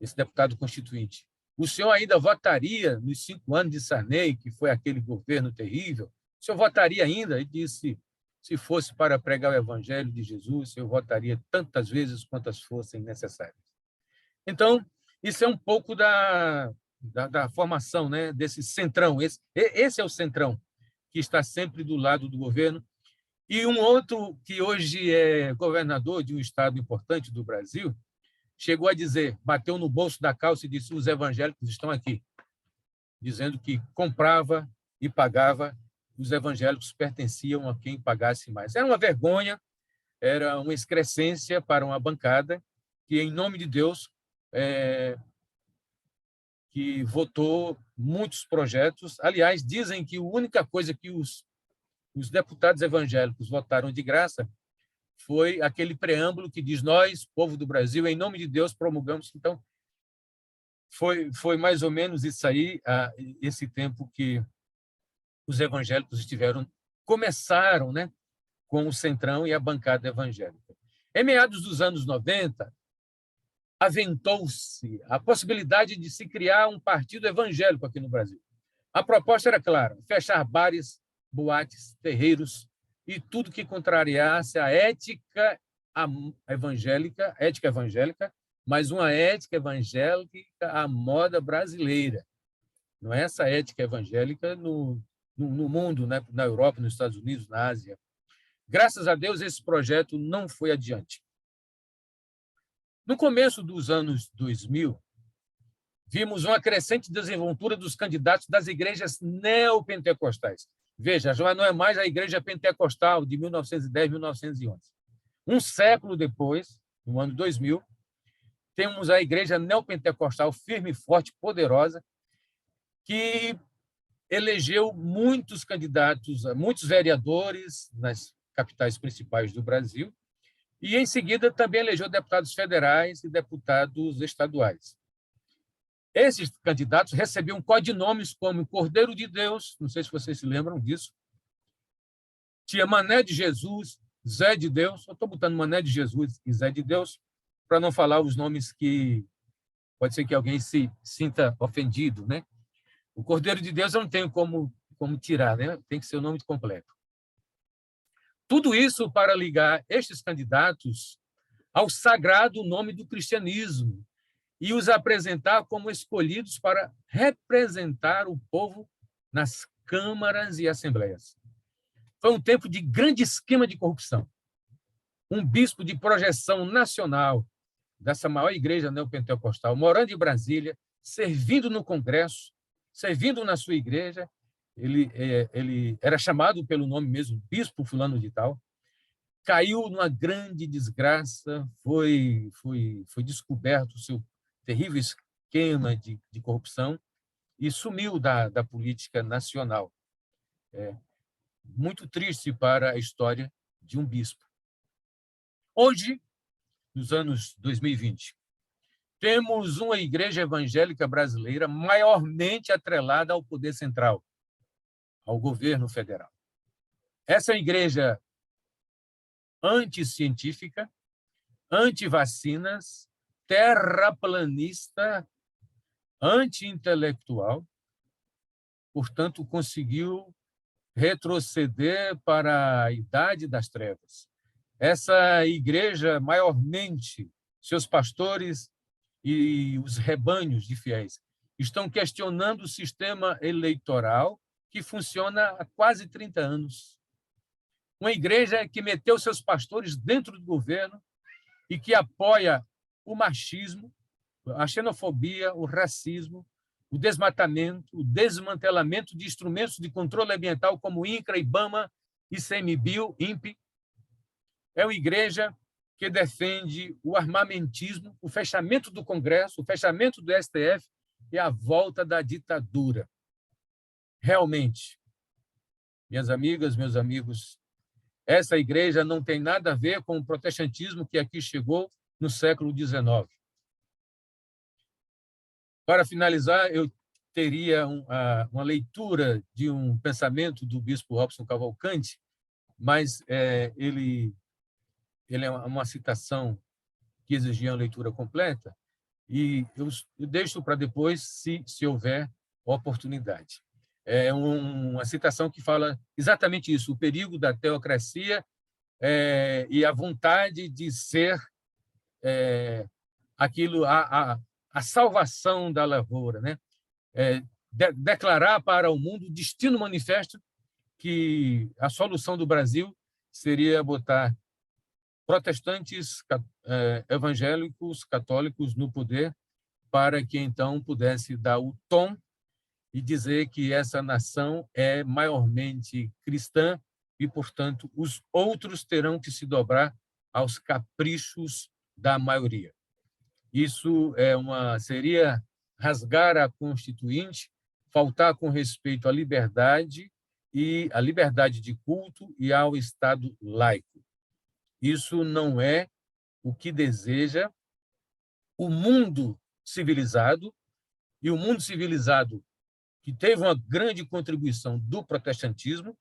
esse deputado constituinte: o senhor ainda votaria nos 5 anos de Sarney, que foi aquele governo terrível? O senhor votaria ainda? Ele disse: se fosse para pregar o evangelho de Jesus, eu votaria tantas vezes quantas fossem necessárias. Então, isso é um pouco da formação, né, desse centrão. Esse é o centrão, que está sempre do lado do governo. E um outro, que hoje é governador de um estado importante do Brasil, chegou a dizer, bateu no bolso da calça e disse: os evangélicos estão aqui, dizendo que comprava e pagava, os evangélicos pertenciam a quem pagasse mais. Era uma vergonha, era uma excrescência para uma bancada que, em nome de Deus, que votou muitos projetos. Aliás, dizem que a única coisa que os deputados evangélicos votaram de graça foi aquele preâmbulo que diz: nós, povo do Brasil, em nome de Deus, promulgamos. Então, foi mais ou menos isso aí, esse tempo que os evangélicos começaram, né, com o Centrão e a bancada evangélica. Em meados dos anos 90, aventou-se a possibilidade de se criar um partido evangélico aqui no Brasil. A proposta era clara: fechar bares, boates, terreiros e tudo que contrariasse a ética evangélica, mas uma ética evangélica à moda brasileira. Não é essa ética evangélica no mundo, né? Na Europa, nos Estados Unidos, na Ásia. Graças a Deus, esse projeto não foi adiante. No começo dos anos 2000, vimos uma crescente desenvoltura dos candidatos das igrejas neopentecostais. Veja, já não é mais a igreja pentecostal de 1910, 1911. Um século depois, no ano 2000, temos a igreja neopentecostal firme, forte, poderosa, que elegeu muitos candidatos, muitos vereadores nas capitais principais do Brasil, e, em seguida, também elegeu deputados federais e deputados estaduais. Esses candidatos recebiam codinomes como Cordeiro de Deus, não sei se vocês se lembram disso, tinha Mané de Jesus, Zé de Deus, eu estou botando Mané de Jesus e Zé de Deus para não falar os nomes que pode ser que alguém se sinta ofendido, né? O Cordeiro de Deus eu não tenho como tirar, né? Tem que ser o nome completo. Tudo isso para ligar estes candidatos ao sagrado nome do cristianismo e os apresentar como escolhidos para representar o povo nas câmaras e assembleias. Foi um tempo de grande esquema de corrupção. Um bispo de projeção nacional dessa maior igreja neopentecostal, morando em Brasília, servindo no Congresso, servindo na sua igreja, ele era chamado pelo nome mesmo, bispo fulano de tal, caiu numa grande desgraça, foi descoberto o seu terrível esquema de corrupção e sumiu da política nacional. Muito triste para a história de um bispo. Hoje, nos anos 2020, temos uma igreja evangélica brasileira maiormente atrelada ao poder central, ao governo federal. Essa é uma igreja anticientífica, anti-vacinas, terraplanista, anti-intelectual, portanto, conseguiu retroceder para a idade das trevas. Essa igreja, maiormente, seus pastores e os rebanhos de fiéis estão questionando o sistema eleitoral que funciona há quase 30 anos. Uma igreja que meteu seus pastores dentro do governo e que apoia o machismo, a xenofobia, o racismo, o desmatamento, o desmantelamento de instrumentos de controle ambiental como INCRA, IBAMA, ICMBio, INPE. É uma igreja que defende o armamentismo, o fechamento do Congresso, o fechamento do STF e a volta da ditadura. Realmente, minhas amigas, meus amigos, essa igreja não tem nada a ver com o protestantismo que aqui chegou no século XIX. Para finalizar, eu teria uma leitura de um pensamento do bispo Robson Cavalcante, mas ele é uma citação que exigia uma leitura completa, e eu deixo para depois, se houver oportunidade. É uma citação que fala exatamente isso, o perigo da teocracia e a vontade de ser aquilo, a salvação da lavoura, né? Declarar para o mundo o destino manifesto que a solução do Brasil seria botar protestantes, evangélicos, católicos no poder, para que então pudesse dar o tom e dizer que essa nação é maiormente cristã e, portanto, os outros terão que se dobrar aos caprichos da maioria. Isso seria rasgar a Constituinte, faltar com respeito à liberdade de culto e ao Estado laico. Isso não é o que deseja o mundo civilizado, e o mundo civilizado que teve uma grande contribuição do protestantismo.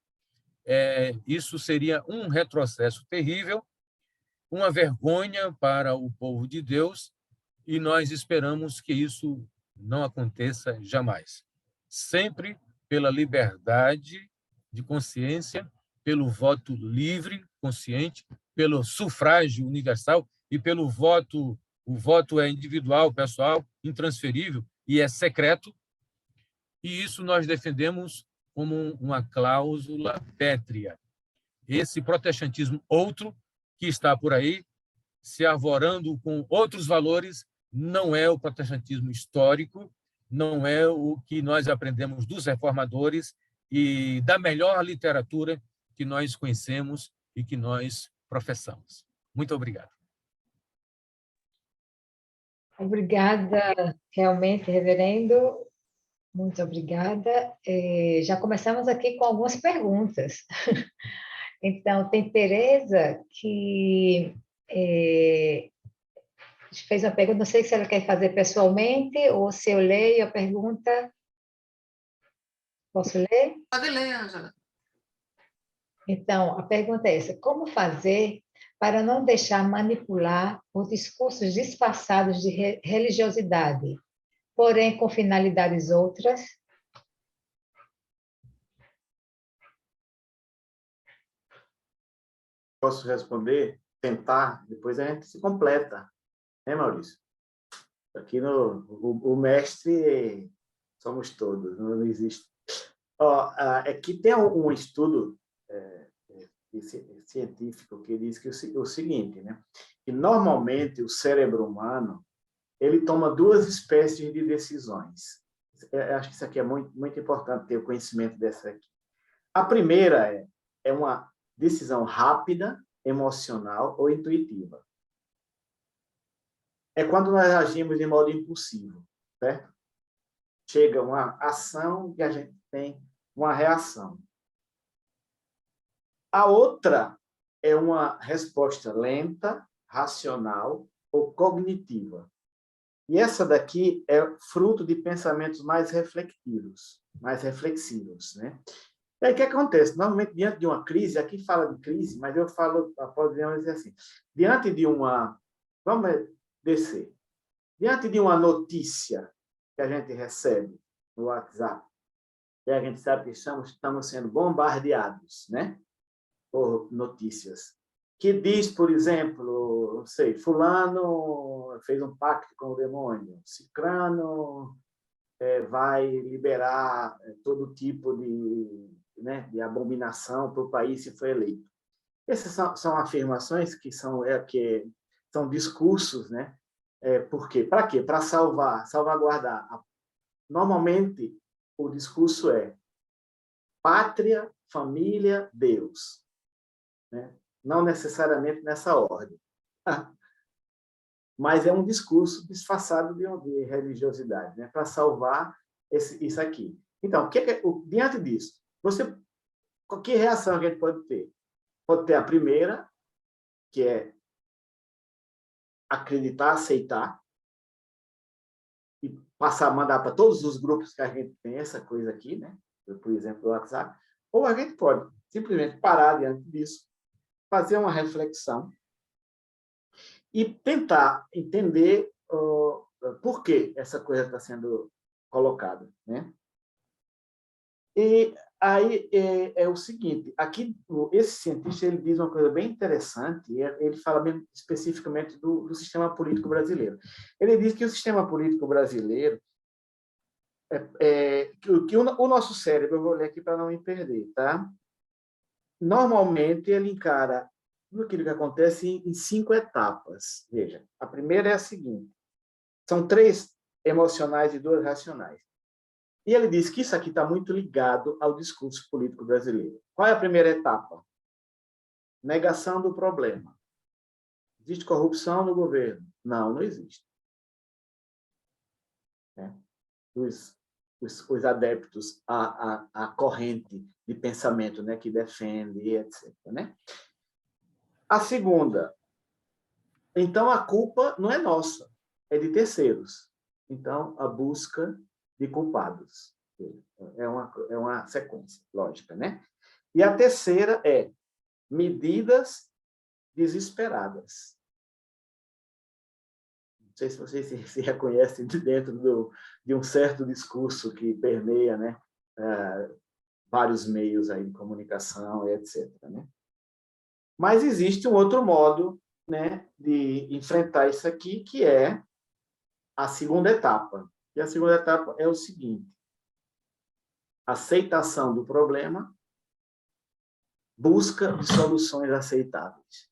Isso seria um retrocesso terrível, uma vergonha para o povo de Deus, e nós esperamos que isso não aconteça jamais. Sempre pela liberdade de consciência, pelo voto livre, consciente, pelo sufrágio universal e pelo voto. O voto é individual, pessoal, intransferível e é secreto. E isso nós defendemos como uma cláusula pétrea. Esse protestantismo outro que está por aí, se arvorando com outros valores, não é o protestantismo histórico, não é o que nós aprendemos dos reformadores e da melhor literatura que nós conhecemos e que nós professamos. Muito obrigado. Obrigada, realmente, reverendo. Muito obrigada. Já começamos aqui com algumas perguntas. Então, tem Tereza que fez uma pergunta, não sei se ela quer fazer pessoalmente ou se eu leio a pergunta. Posso ler? Pode ler, Ângela. Então, a pergunta é essa: como fazer para não deixar manipular por discursos disfarçados de religiosidade, porém com finalidades outras? Posso responder? Tentar? Depois a gente se completa. Né, Maurício? Aqui o mestre somos todos, não existe. Aqui tem um estudo científico que diz que o seguinte, né? Que normalmente o cérebro humano ele toma duas espécies de decisões. Eu acho que isso aqui é muito, muito importante ter o conhecimento dessa aqui. A primeira é uma decisão rápida, emocional ou intuitiva. É quando nós agimos de modo impulsivo, certo? Chega uma ação e a gente tem uma reação. A outra é uma resposta lenta, racional ou cognitiva. E essa daqui é fruto de pensamentos mais reflexivos, né? E aí o que acontece? Normalmente, diante de uma crise, aqui fala de crise, mas eu falo, podemos dizer assim, diante de uma... Vamos descer. Diante de uma notícia que a gente recebe no WhatsApp, e a gente sabe que estamos sendo bombardeados, né? Por notícias. Que diz, por exemplo, não sei, fulano fez um pacto com o demônio, cicrano vai liberar todo tipo de abominação para o país se for eleito. Essas são afirmações que são discursos, né? Por quê? Para quê? Para salvaguardar. Normalmente, o discurso é pátria, família, Deus. Né? Não necessariamente nessa ordem. Mas é um discurso disfarçado de religiosidade, né? Para salvar isso aqui. Então, diante disso, que reação a gente pode ter? Pode ter a primeira, que é acreditar, aceitar, e passar a mandar para todos os grupos que a gente tem essa coisa aqui, né? Por exemplo, o WhatsApp. Ou a gente pode simplesmente parar diante disso, fazer uma reflexão e tentar entender por que essa coisa está sendo colocada, né? E aí é o seguinte, aqui esse cientista ele diz uma coisa bem interessante, ele fala mesmo especificamente do sistema político brasileiro. Ele diz que o sistema político brasileiro, que o nosso cérebro, eu vou ler aqui para não me perder, tá? Normalmente ele encara tudo aquilo que acontece em 5 etapas. Veja, a primeira é a seguinte, são 3 emocionais e 2 racionais. E ele diz que isso aqui está muito ligado ao discurso político brasileiro. Qual é a primeira etapa? Negação do problema. Existe corrupção no governo? Não, não existe. Os adeptos à corrente de pensamento, né, que defende, etc. Né? A segunda, então a culpa não é nossa, é de terceiros. Então, a busca de culpados. É uma sequência lógica, né? E a terceira é medidas desesperadas. Não sei se vocês se reconhecem dentro de um certo discurso que permeia, né, vários meios aí de comunicação, etc. Né? Mas existe um outro modo, né, de enfrentar isso aqui, que é a segunda etapa. E a segunda etapa é o seguinte: aceitação do problema, busca de soluções aceitáveis.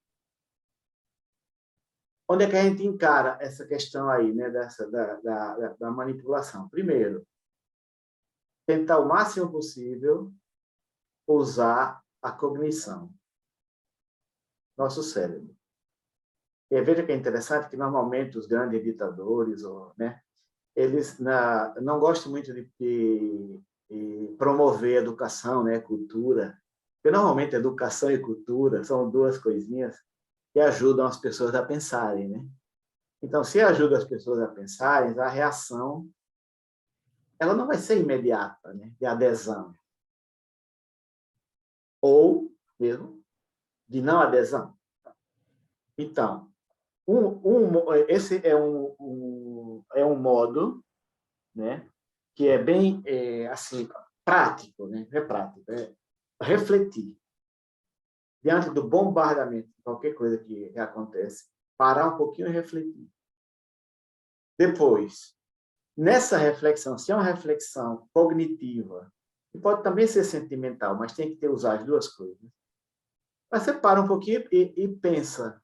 Onde é que a gente encara essa questão aí, né, da manipulação? Primeiro, tentar o máximo possível usar a cognição, nosso cérebro. E veja que é interessante que, normalmente, os grandes ditadores, né, eles não gostam muito de promover educação, né, cultura, porque, normalmente, educação e cultura são duas coisinhas que ajudam as pessoas a pensarem, né? Então, se ajuda as pessoas a pensarem, a reação ela não vai ser imediata, né, de adesão. Ou, mesmo, de não adesão. Então, esse é um modo, né, que é bem assim, prático, né? É prático, é refletir. Diante do bombardamento de qualquer coisa que acontece, parar um pouquinho e refletir. Depois, nessa reflexão, se é uma reflexão cognitiva, que pode também ser sentimental, mas tem que usar as duas coisas, mas você para um pouquinho e pensa,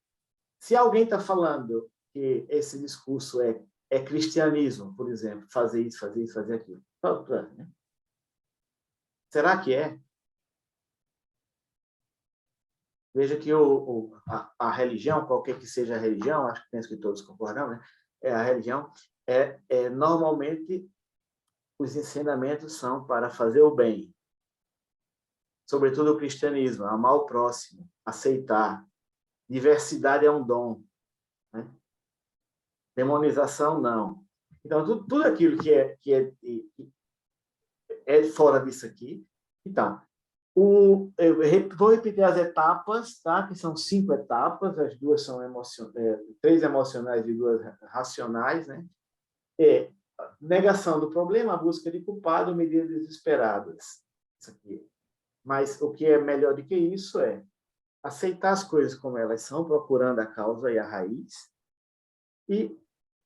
se alguém está falando que esse discurso é cristianismo, por exemplo, fazer isso, fazer isso, fazer aquilo, né? Será que é? Veja que a religião, qualquer que seja a religião, acho que penso que todos concordam, né? A religião normalmente os ensinamentos são para fazer o bem. Sobretudo o cristianismo, amar o próximo, aceitar. Diversidade é um dom, né? Demonização, não. Então, tudo aquilo que é fora disso aqui. Então, eu vou repetir as etapas, tá? Que são 5 etapas, as duas são 3 emocionais e 2 racionais, né? Negação do problema, a busca de culpado, medidas desesperadas. Isso aqui. Mas o que é melhor do que isso é aceitar as coisas como elas são, procurando a causa e a raiz, e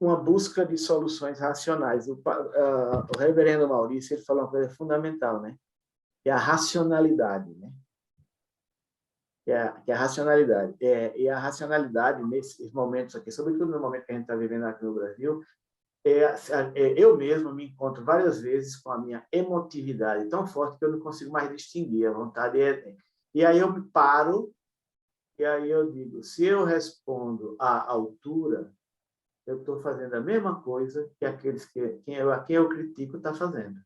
uma busca de soluções racionais. O reverendo Maurício ele falou uma coisa fundamental, né? Que é a racionalidade, né? Que é a racionalidade. E a racionalidade, nesses momentos aqui, sobretudo no momento que a gente está vivendo aqui no Brasil, eu mesmo me encontro várias vezes com a minha emotividade tão forte que eu não consigo mais distinguir. A vontade E aí eu paro, e aí eu digo, se eu respondo à altura, eu estou fazendo a mesma coisa que aqueles a quem eu critico está fazendo.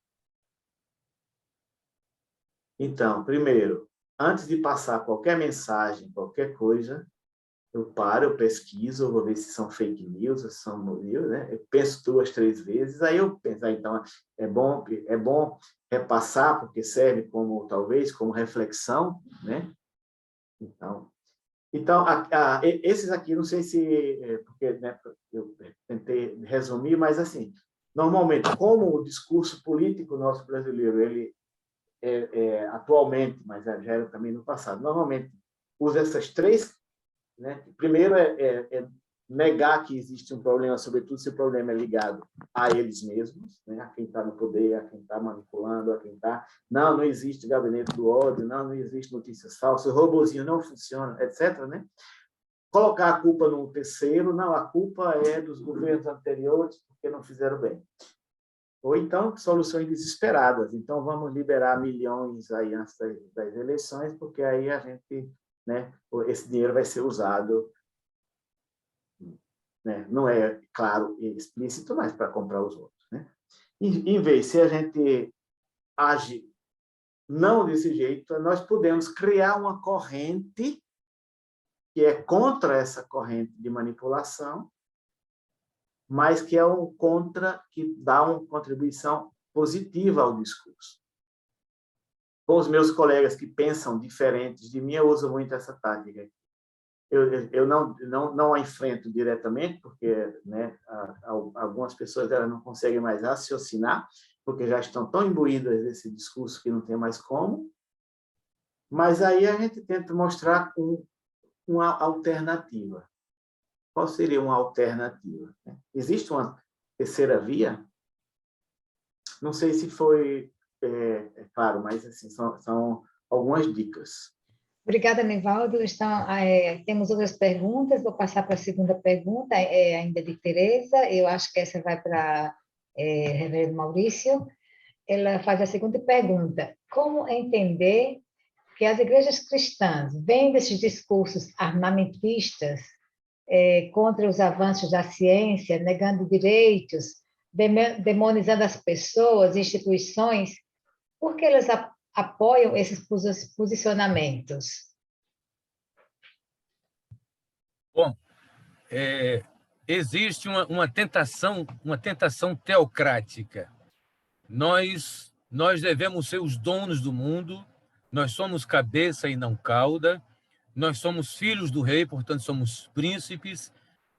Então, primeiro, antes de passar qualquer mensagem, qualquer coisa, eu paro, eu pesquiso, eu vou ver se são fake news, se são news, né? Eu penso 2, 3 vezes, aí eu penso, então é bom repassar, porque serve talvez como reflexão, né? Então esses aqui, não sei se porque, né, eu tentei resumir, mas assim, normalmente, como o discurso político nosso brasileiro, ele atualmente, mas já era também no passado, normalmente usa essas 3, né? Primeiro negar que existe um problema, sobretudo se o problema é ligado a eles mesmos, né? A quem está no poder, a quem está manipulando, a quem está... Não existe gabinete do ódio, não existe notícias falsas, o robozinho não funciona, etc., né? Colocar a culpa num terceiro, não, a culpa é dos governos anteriores porque não fizeram bem. Ou então, soluções desesperadas. Então, vamos liberar milhões aí antes das eleições, porque aí a gente, né, esse dinheiro vai ser usado, né, não é claro e explícito, mas para comprar os outros, né? Em vez, se a gente age não desse jeito, nós podemos criar uma corrente que é contra essa corrente de manipulação, mas que é que dá uma contribuição positiva ao discurso. Com os meus colegas que pensam diferentes de mim, eu uso muito essa tática. Eu não a enfrento diretamente, porque, né, algumas pessoas elas não conseguem mais raciocinar, porque já estão tão imbuídas desse discurso que não tem mais como. Mas aí a gente tenta mostrar uma alternativa. Qual seria uma alternativa? Existe uma terceira via? Não sei se foi claro, mas assim, são algumas dicas. Obrigada, Nivaldo. Então, temos outras perguntas. Vou passar para a segunda pergunta, ainda de Tereza. Eu acho que essa vai para Reverendo Maurício. Ela faz a segunda pergunta: como entender que as igrejas cristãs vêm desses discursos armamentistas contra os avanços da ciência, negando direitos, demonizando as pessoas, instituições? Por que elas apoiam esses posicionamentos? Bom, existe uma tentação teocrática. Nós devemos ser os donos do mundo, nós somos cabeça e não cauda, nós somos filhos do rei, portanto somos príncipes,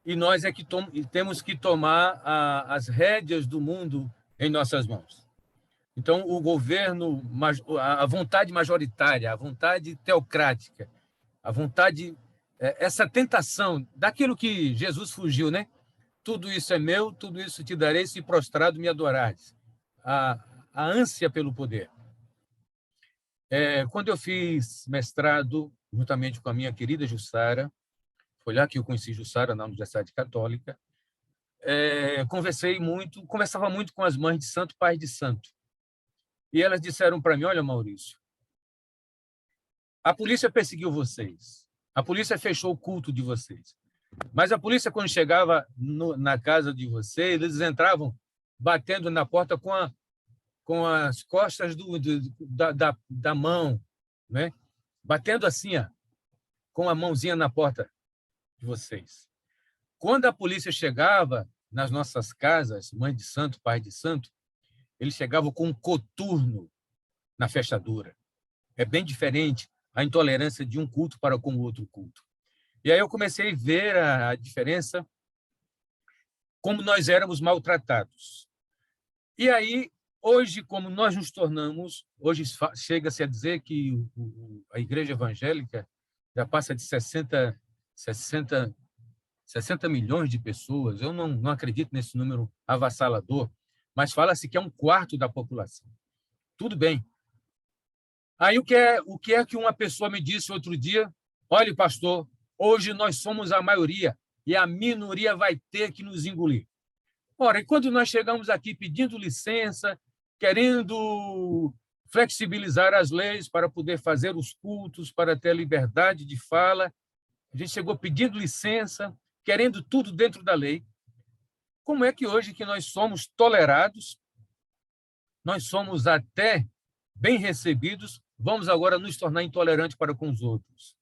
e nós é que temos que tomar as rédeas do mundo em nossas mãos. Então, o governo, a vontade majoritária, a vontade teocrática, a vontade, essa tentação daquilo que Jesus fugiu, né? Tudo isso é meu, tudo isso te darei, se prostrado me adorares. A ânsia pelo poder. Quando eu fiz mestrado, juntamente com a minha querida Jussara, foi lá que eu conheci Jussara, na Universidade Católica, conversava muito com as mães de santo, pais de santo. E elas disseram para mim: olha, Maurício, a polícia perseguiu vocês, a polícia fechou o culto de vocês, mas a polícia, quando chegava na casa de vocês, eles entravam batendo na porta com as costas da mão, né? Batendo assim, com a mãozinha na porta de vocês. Quando a polícia chegava nas nossas casas, mãe de santo, pai de santo, eles chegavam com um coturno na fechadura. É bem diferente a intolerância de um culto para com o outro culto. E aí eu comecei a ver a diferença, como nós éramos maltratados. E aí, hoje, como nós nos tornamos, hoje chega-se a dizer que a igreja evangélica já passa de 60 milhões de pessoas. Eu não acredito nesse número avassalador, mas fala-se que é 1/4 da população. Tudo bem. Aí o que é que uma pessoa me disse outro dia? Olha, pastor, hoje nós somos a maioria e a minoria vai ter que nos engolir. Ora, e quando nós chegamos aqui pedindo licença, querendo flexibilizar as leis para poder fazer os cultos, para ter liberdade de fala, a gente chegou pedindo licença, querendo tudo dentro da lei. Como é que hoje que nós somos tolerados, nós somos até bem recebidos, vamos agora nos tornar intolerantes para com os outros?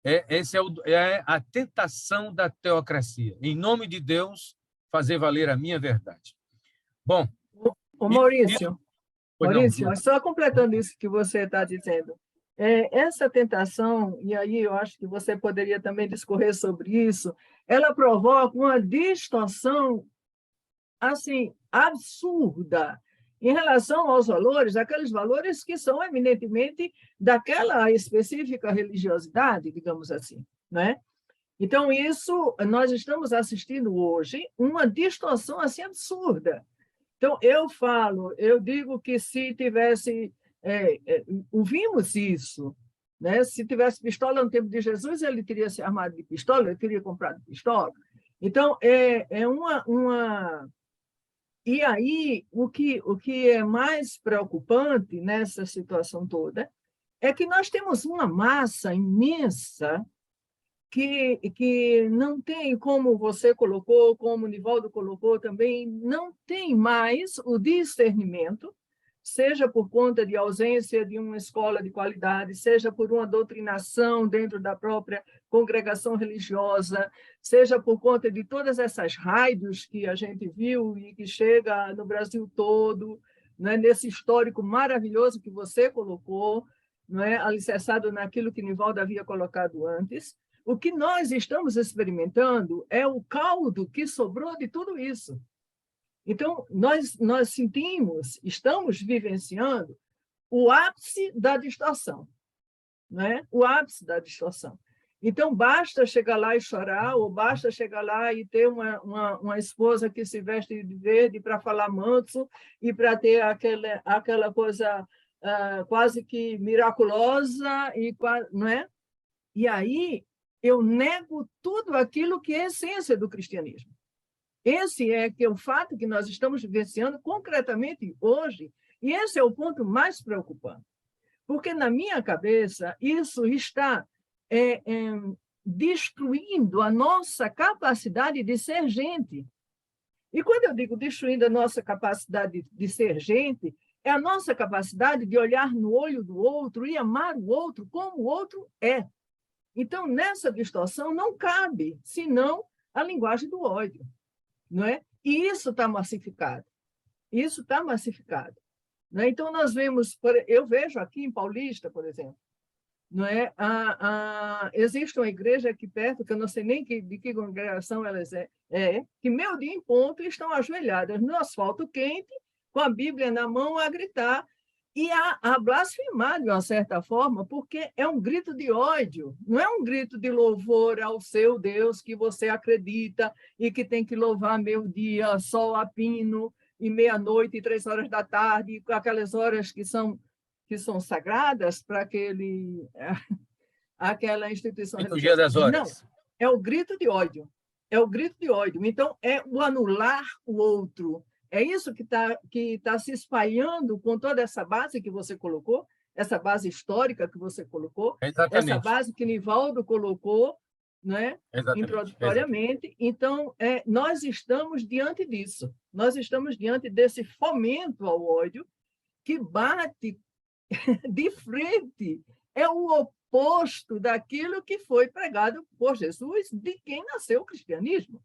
Essa é a tentação da teocracia. Em nome de Deus, fazer valer a minha verdade. Bom... Maurício, só completando isso que você está dizendo, essa tentação, e aí eu acho que você poderia também discorrer sobre isso, ela provoca uma distorção assim, absurda em relação aos valores, aqueles valores que são eminentemente daquela específica religiosidade, digamos assim, né? Então, isso, nós estamos assistindo hoje uma distorção assim absurda. Então, eu digo que se tivesse, ouvimos isso, né? Se tivesse pistola no tempo de Jesus, ele teria se armado de pistola, ele teria comprado pistola. Então, E aí, o que é mais preocupante nessa situação toda é que nós temos uma massa imensa que não tem, como você colocou, como o Nivaldo colocou também, não tem mais o discernimento, seja por conta de ausência de uma escola de qualidade, seja por uma doutrinação dentro da própria congregação religiosa, seja por conta de todas essas raios que a gente viu e que chega no Brasil todo, né, nesse histórico maravilhoso que você colocou, né, alicerçado naquilo que Nivaldo havia colocado antes. O que nós estamos experimentando é o caldo que sobrou de tudo isso. Então, nós estamos vivenciando o ápice da distorção, né? O ápice da distorção. Então, basta chegar lá e chorar, ou basta chegar lá e ter uma esposa que se veste de verde para falar manso e para ter aquela coisa quase que miraculosa, não é? E aí eu nego tudo aquilo que é a essência do cristianismo. Esse é que é o fato que nós estamos vivenciando concretamente hoje, e esse é o ponto mais preocupante. Porque, na minha cabeça, isso está destruindo a nossa capacidade de ser gente. E quando eu digo destruindo a nossa capacidade de ser gente, é a nossa capacidade de olhar no olho do outro e amar o outro como o outro é. Então, nessa distorção não cabe, senão a linguagem do ódio, não é? E isso está massificado. Isso está massificado. Não é? Então, nós vemos, eu vejo aqui em Paulista, por exemplo, não é? Existe uma igreja aqui perto, que eu não sei nem de que congregação elas que meio dia em ponto estão ajoelhadas no asfalto quente, com a Bíblia na mão, a gritar e a blasfemar, de uma certa forma, porque é um grito de ódio, não é um grito de louvor ao seu Deus que você acredita e que tem que louvar meio-dia, sol a pino, e meia-noite e 3 horas da tarde, aquelas horas que são sagradas para aquela instituição religiosa. O dia das horas. Não, é o grito de ódio. É o grito de ódio. Então, é o anular o outro. É isso que tá se espalhando com toda essa base que você colocou, essa base histórica que você colocou, Exatamente. essa base que Nivaldo colocou, né? Introdutoriamente. Exatamente. Então, nós estamos diante disso. Nós estamos diante desse fomento ao ódio que bate de frente. É o oposto daquilo que foi pregado por Jesus, de quem nasceu o cristianismo.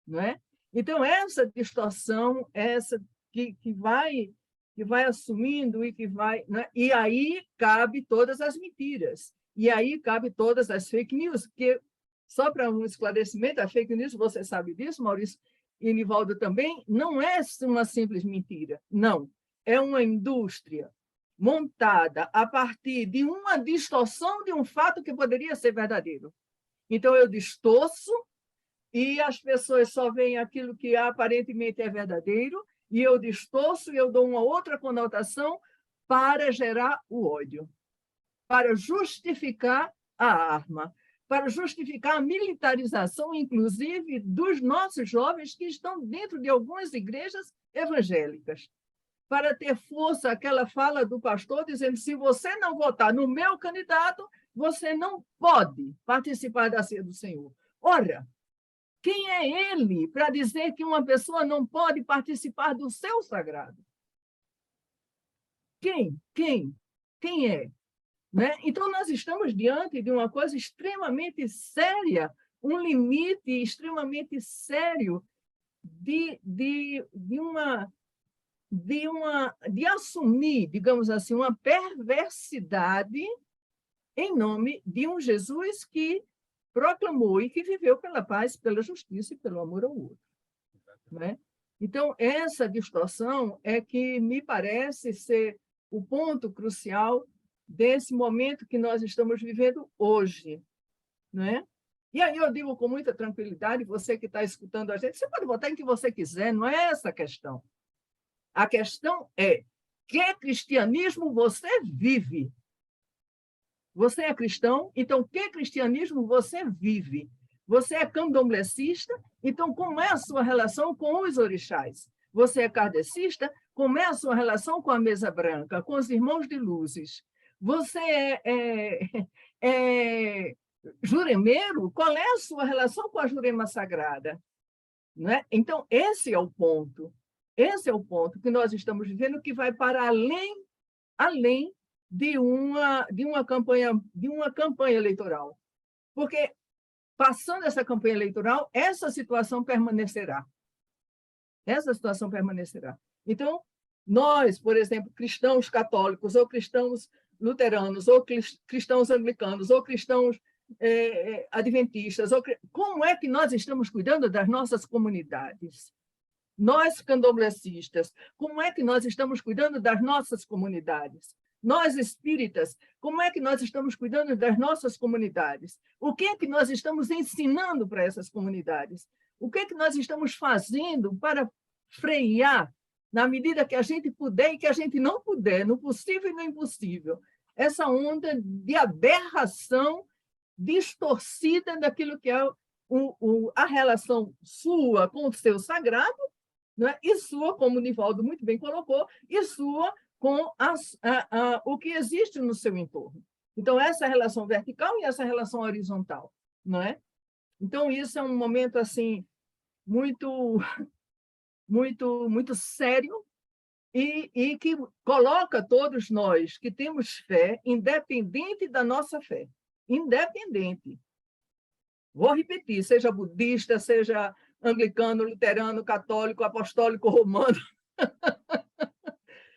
Não é? Então, essa distorção, essa que vai assumindo e que vai... Né? E aí cabe todas as mentiras. E aí cabe todas as fake news, que, só para um esclarecimento, a fake news, você sabe disso, Maurício, e Nivaldo também, não é uma simples mentira. Não. É uma indústria montada a partir de uma distorção de um fato que poderia ser verdadeiro. Então, eu distorço e as pessoas só veem aquilo que aparentemente é verdadeiro, e eu distorço e eu dou uma outra conotação para gerar o ódio, para justificar a arma, para justificar a militarização, inclusive, dos nossos jovens que estão dentro de algumas igrejas evangélicas, para ter força aquela fala do pastor dizendo: se você não votar no meu candidato, você não pode participar da ceia do Senhor. Ora, quem é ele para dizer que uma pessoa não pode participar do seu sagrado? Quem? Quem é? Né? Então, nós estamos diante de uma coisa extremamente séria, um limite extremamente sério de assumir, digamos assim, uma perversidade em nome de um Jesus que proclamou e que viveu pela paz, pela justiça e pelo amor ao outro. Né? Então, essa distorção é que me parece ser o ponto crucial desse momento que nós estamos vivendo hoje. Né? E aí eu digo com muita tranquilidade, você que está escutando a gente, você pode votar em que você quiser, não é essa a questão. A questão é: que cristianismo você vive? Você é cristão, então que cristianismo você vive? Você é candomblessista, então como é a sua relação com os orixás? Você é kardecista, como é a sua relação com a mesa branca, com os irmãos de luzes? Você é juremeiro? Qual é a sua relação com a Jurema Sagrada? Não é? Então, esse é o ponto. Esse é o ponto que nós estamos vivendo, que vai para além de uma campanha eleitoral. Porque, passando essa campanha eleitoral, essa situação permanecerá. Essa situação permanecerá. Então, nós, por exemplo, cristãos católicos, ou cristãos luteranos, ou cristãos anglicanos, ou cristãos adventistas, como é que nós estamos cuidando das nossas comunidades? Nós, candomblecistas, como é que nós estamos cuidando das nossas comunidades? Nós, espíritas, como é que nós estamos cuidando das nossas comunidades? O que é que nós estamos ensinando para essas comunidades? O que é que nós estamos fazendo para frear, na medida que a gente puder e que a gente não puder, no possível e no impossível, essa onda de aberração distorcida daquilo que é a relação sua com o seu sagrado, né? E sua, como o Nivaldo muito bem colocou, e sua com o que existe no seu entorno. Então, essa relação vertical e essa relação horizontal, não é? Então, isso é um momento assim muito, muito sério e que coloca todos nós que temos fé, independente da nossa fé, independente. Vou repetir, seja budista, seja anglicano, luterano, católico, apostólico, romano,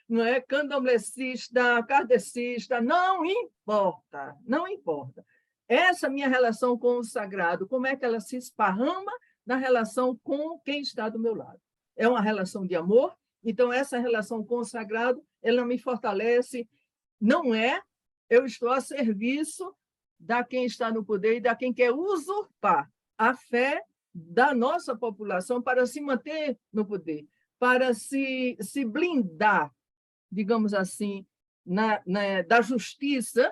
não é? Candomblessista, kardecista, não importa, não importa. Essa minha relação com o sagrado, como é que ela se esparrama na relação com quem está do meu lado? É uma relação de amor, então essa relação com o sagrado, ela me fortalece, não é eu estou a serviço da quem está no poder e da quem quer usurpar a fé da nossa população para se manter no poder, para se blindar, digamos assim, da justiça,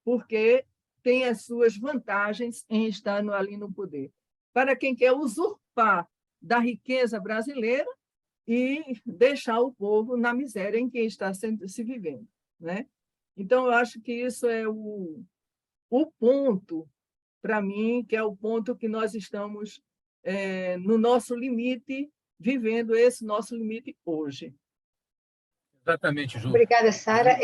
porque tem as suas vantagens em estar ali no poder. Para quem quer usurpar da riqueza brasileira e deixar o povo na miséria em que está se vivendo, né? Então, eu acho que isso é o ponto, para mim, que é o ponto que nós estamos no nosso limite, vivendo esse nosso limite hoje. Exatamente, Ju. Obrigada, Sara.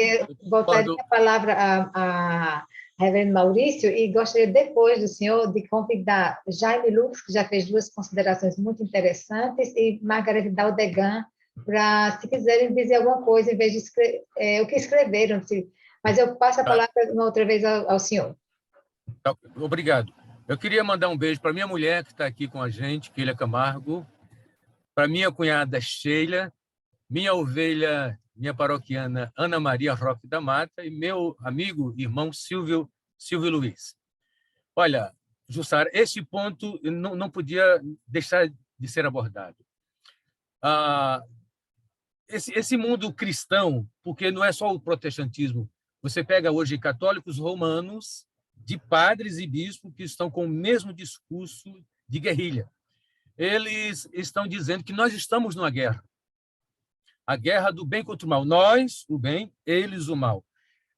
Voltaria a palavra a Reverendo Maurício e gostaria depois do senhor de convidar Jaime Lux, que já fez duas considerações muito interessantes, e Margareth Daldegan, para, se quiserem dizer alguma coisa, em vez de escrever, o que escreveram. Mas eu passo a palavra uma outra vez ao senhor. Obrigado. Eu queria mandar um beijo para minha mulher, que está aqui com a gente, Keila Camargo, para minha cunhada Sheila, minha ovelha, minha paroquiana Ana Maria Roque da Mata e meu amigo, irmão Silvio Luiz. Olha, Jussara, esse ponto não podia deixar de ser abordado. Esse mundo cristão, porque não é só o protestantismo, você pega hoje católicos romanos, de padres e bispos que estão com o mesmo discurso de guerrilha. Eles estão dizendo que nós estamos numa guerra. A guerra do bem contra o mal. Nós, o bem, eles, o mal.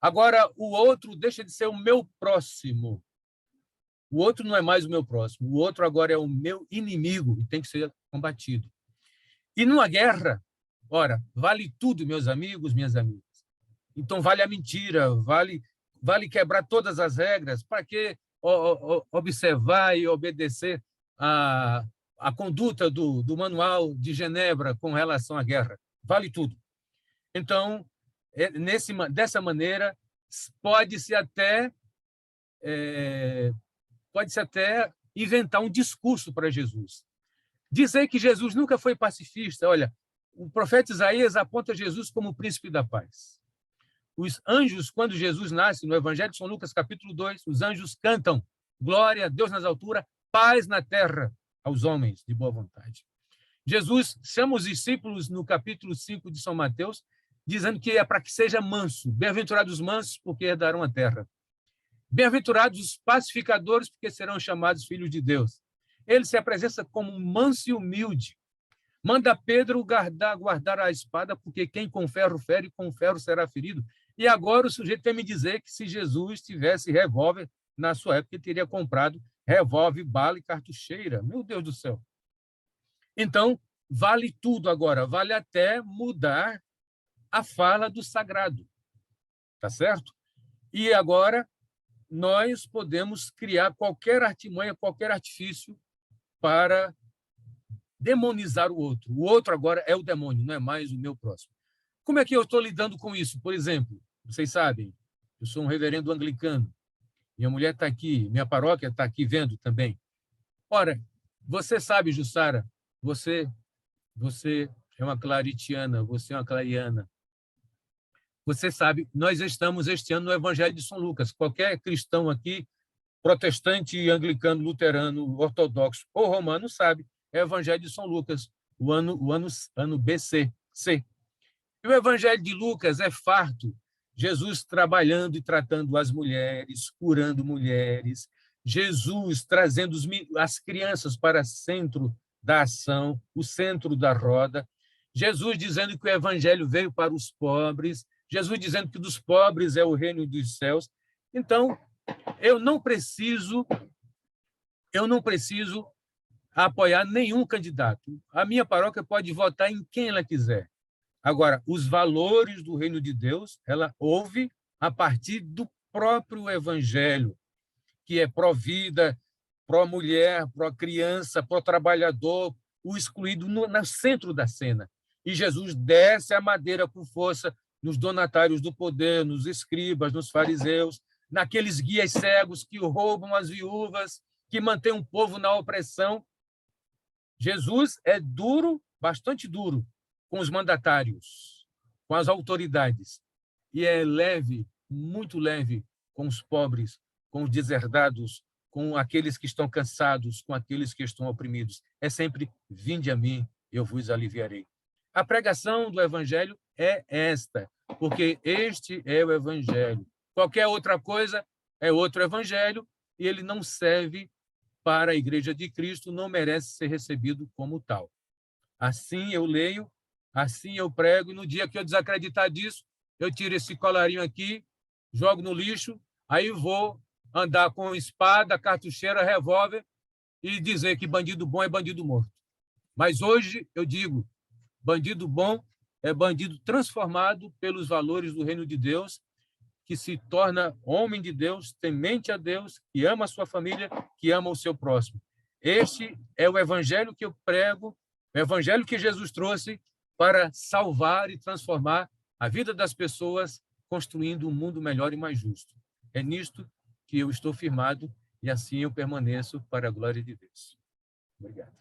Agora, o outro deixa de ser o meu próximo. O outro não é mais o meu próximo. O outro agora é o meu inimigo e tem que ser combatido. E numa guerra, ora, vale tudo, meus amigos, minhas amigas. Então, vale a mentira, vale quebrar todas as regras. Para que observar e obedecer a conduta do Manual de Genebra com relação à guerra? Vale tudo. Então, dessa maneira, pode-se até inventar um discurso para Jesus. Dizer que Jesus nunca foi pacifista. Olha, o profeta Isaías aponta Jesus como o príncipe da paz. Os anjos, quando Jesus nasce, no Evangelho de São Lucas, capítulo 2, os anjos cantam glória a Deus nas alturas, paz na terra aos homens de boa vontade. Jesus chama os discípulos no capítulo 5 de São Mateus, dizendo que é para que seja manso. Bem-aventurados os mansos, porque herdarão a terra. Bem-aventurados os pacificadores, porque serão chamados filhos de Deus. Ele se apresenta como manso e humilde. Manda Pedro guardar a espada, porque quem com ferro fere, com ferro será ferido. E agora o sujeito vem me dizer que se Jesus tivesse revólver, na sua época ele teria comprado revólver, bala e cartucheira. Meu Deus do céu. Então, vale tudo agora, vale até mudar a fala do sagrado. Tá certo? E agora nós podemos criar qualquer artimanha, qualquer artifício para demonizar o outro. O outro agora é o demônio, não é mais o meu próximo. Como é que eu estou lidando com isso? Por exemplo, vocês sabem, eu sou um reverendo anglicano, minha mulher está aqui, minha paróquia está aqui vendo também. Ora, você sabe, Jussara, você é uma claritiana, você é uma clariana. você sabe, nós estamos este ano no Evangelho de São Lucas. Qualquer cristão aqui, protestante, anglicano, luterano, ortodoxo ou romano, sabe, é o Evangelho de São Lucas, o ano BC. C. E o Evangelho de Lucas é farto. Jesus trabalhando e tratando as mulheres, curando mulheres, Jesus trazendo as crianças para o centro da ação, o centro da roda, Jesus dizendo que o Evangelho veio para os pobres, Jesus dizendo que dos pobres é o reino dos céus. Então, eu não preciso apoiar nenhum candidato. A minha paróquia pode votar em quem ela quiser. Agora, os valores do reino de Deus, ela ouve a partir do próprio Evangelho, que é pró-vida, pró-mulher, pró-criança, pró-trabalhador, o excluído no centro da cena. E Jesus desce a madeira com força nos donatários do poder, nos escribas, nos fariseus, naqueles guias cegos que roubam as viúvas, que mantêm o povo na opressão. Jesus é duro, bastante duro, com os mandatários, com as autoridades, e é leve, muito leve, com os pobres, com os deserdados, com aqueles que estão cansados, com aqueles que estão oprimidos. É sempre: vinde a mim, eu vos aliviarei. A pregação do Evangelho é esta, porque este é o Evangelho. Qualquer outra coisa é outro Evangelho, e ele não serve para a Igreja de Cristo, não merece ser recebido como tal. Assim eu leio, assim eu prego, e no dia que eu desacreditar disso, eu tiro esse colarinho aqui, jogo no lixo, aí vou andar com espada, cartucheira, revólver e dizer que bandido bom é bandido morto. Mas hoje eu digo: bandido bom é bandido transformado pelos valores do reino de Deus, que se torna homem de Deus, temente a Deus, que ama a sua família, que ama o seu próximo. Este é o evangelho que eu prego, o evangelho que Jesus trouxe para salvar e transformar a vida das pessoas, construindo um mundo melhor e mais justo. É nisto que eu estou firmado e assim eu permaneço para a glória de Deus. Obrigado.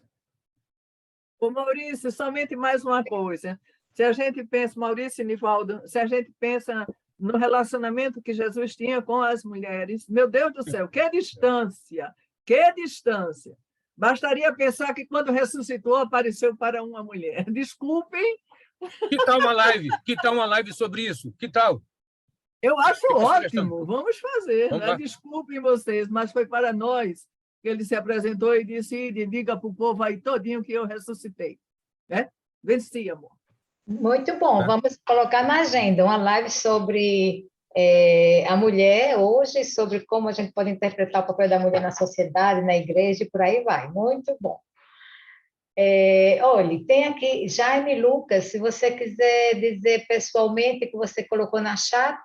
Ô, Maurício, somente mais uma coisa. Se a gente pensa, Maurício e Nivaldo, se a gente pensa no relacionamento que Jesus tinha com as mulheres, meu Deus do céu, que distância! Que distância! Bastaria pensar que quando ressuscitou, apareceu para uma mulher. Desculpem. Que tal uma live? Que tal uma live sobre isso? Que tal? Eu acho ótimo. Vamos fazer. Vamos né? lá. Desculpem vocês, mas foi para nós que ele se apresentou e disse: diga para o povo aí todinho que eu ressuscitei. Né? Venci, amor. Muito bom. Vamos colocar na agenda uma live sobre a mulher hoje, sobre como a gente pode interpretar o papel da mulher na sociedade, na igreja, e por aí vai. Muito bom. Olha, tem aqui Jaime Lucas, se você quiser dizer pessoalmente que você colocou na chat,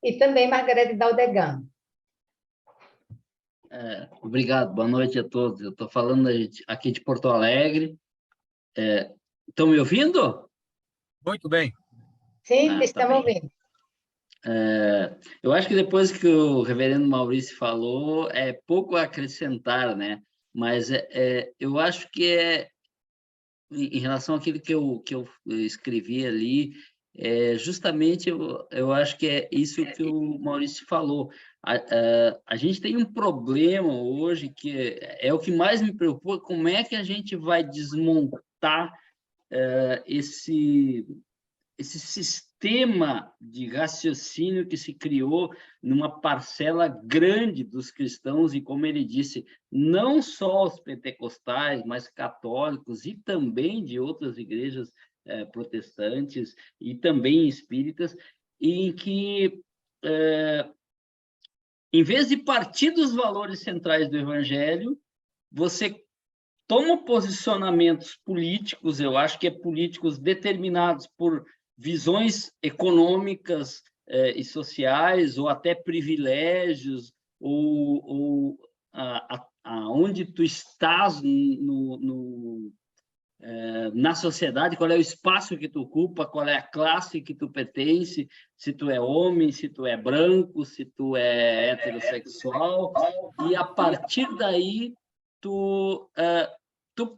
e também Margarete Daldegan. Obrigado, boa noite a todos. Eu estou falando aqui de Porto Alegre. Estão me ouvindo? Muito bem. Sim, Tá estamos bem. ouvindo. Eu acho que depois que o reverendo Maurício falou, é pouco a acrescentar, né? Mas eu acho que em relação àquilo que eu escrevi ali, justamente eu acho que é isso que o Maurício falou. A gente tem um problema hoje que é o que mais me preocupa: como é que a gente vai desmontar esse sistema de raciocínio que se criou numa parcela grande dos cristãos, e, como ele disse, não só os pentecostais, mas católicos e também de outras igrejas protestantes e também espíritas, em que, em vez de partir dos valores centrais do Evangelho, você toma posicionamentos políticos, eu acho que políticos determinados por visões econômicas e sociais, ou até privilégios, ou aonde tu estás na sociedade, qual é o espaço que tu ocupa, qual é a classe que tu pertence, se tu é homem, se tu é branco, se tu é heterossexual, e a partir daí tu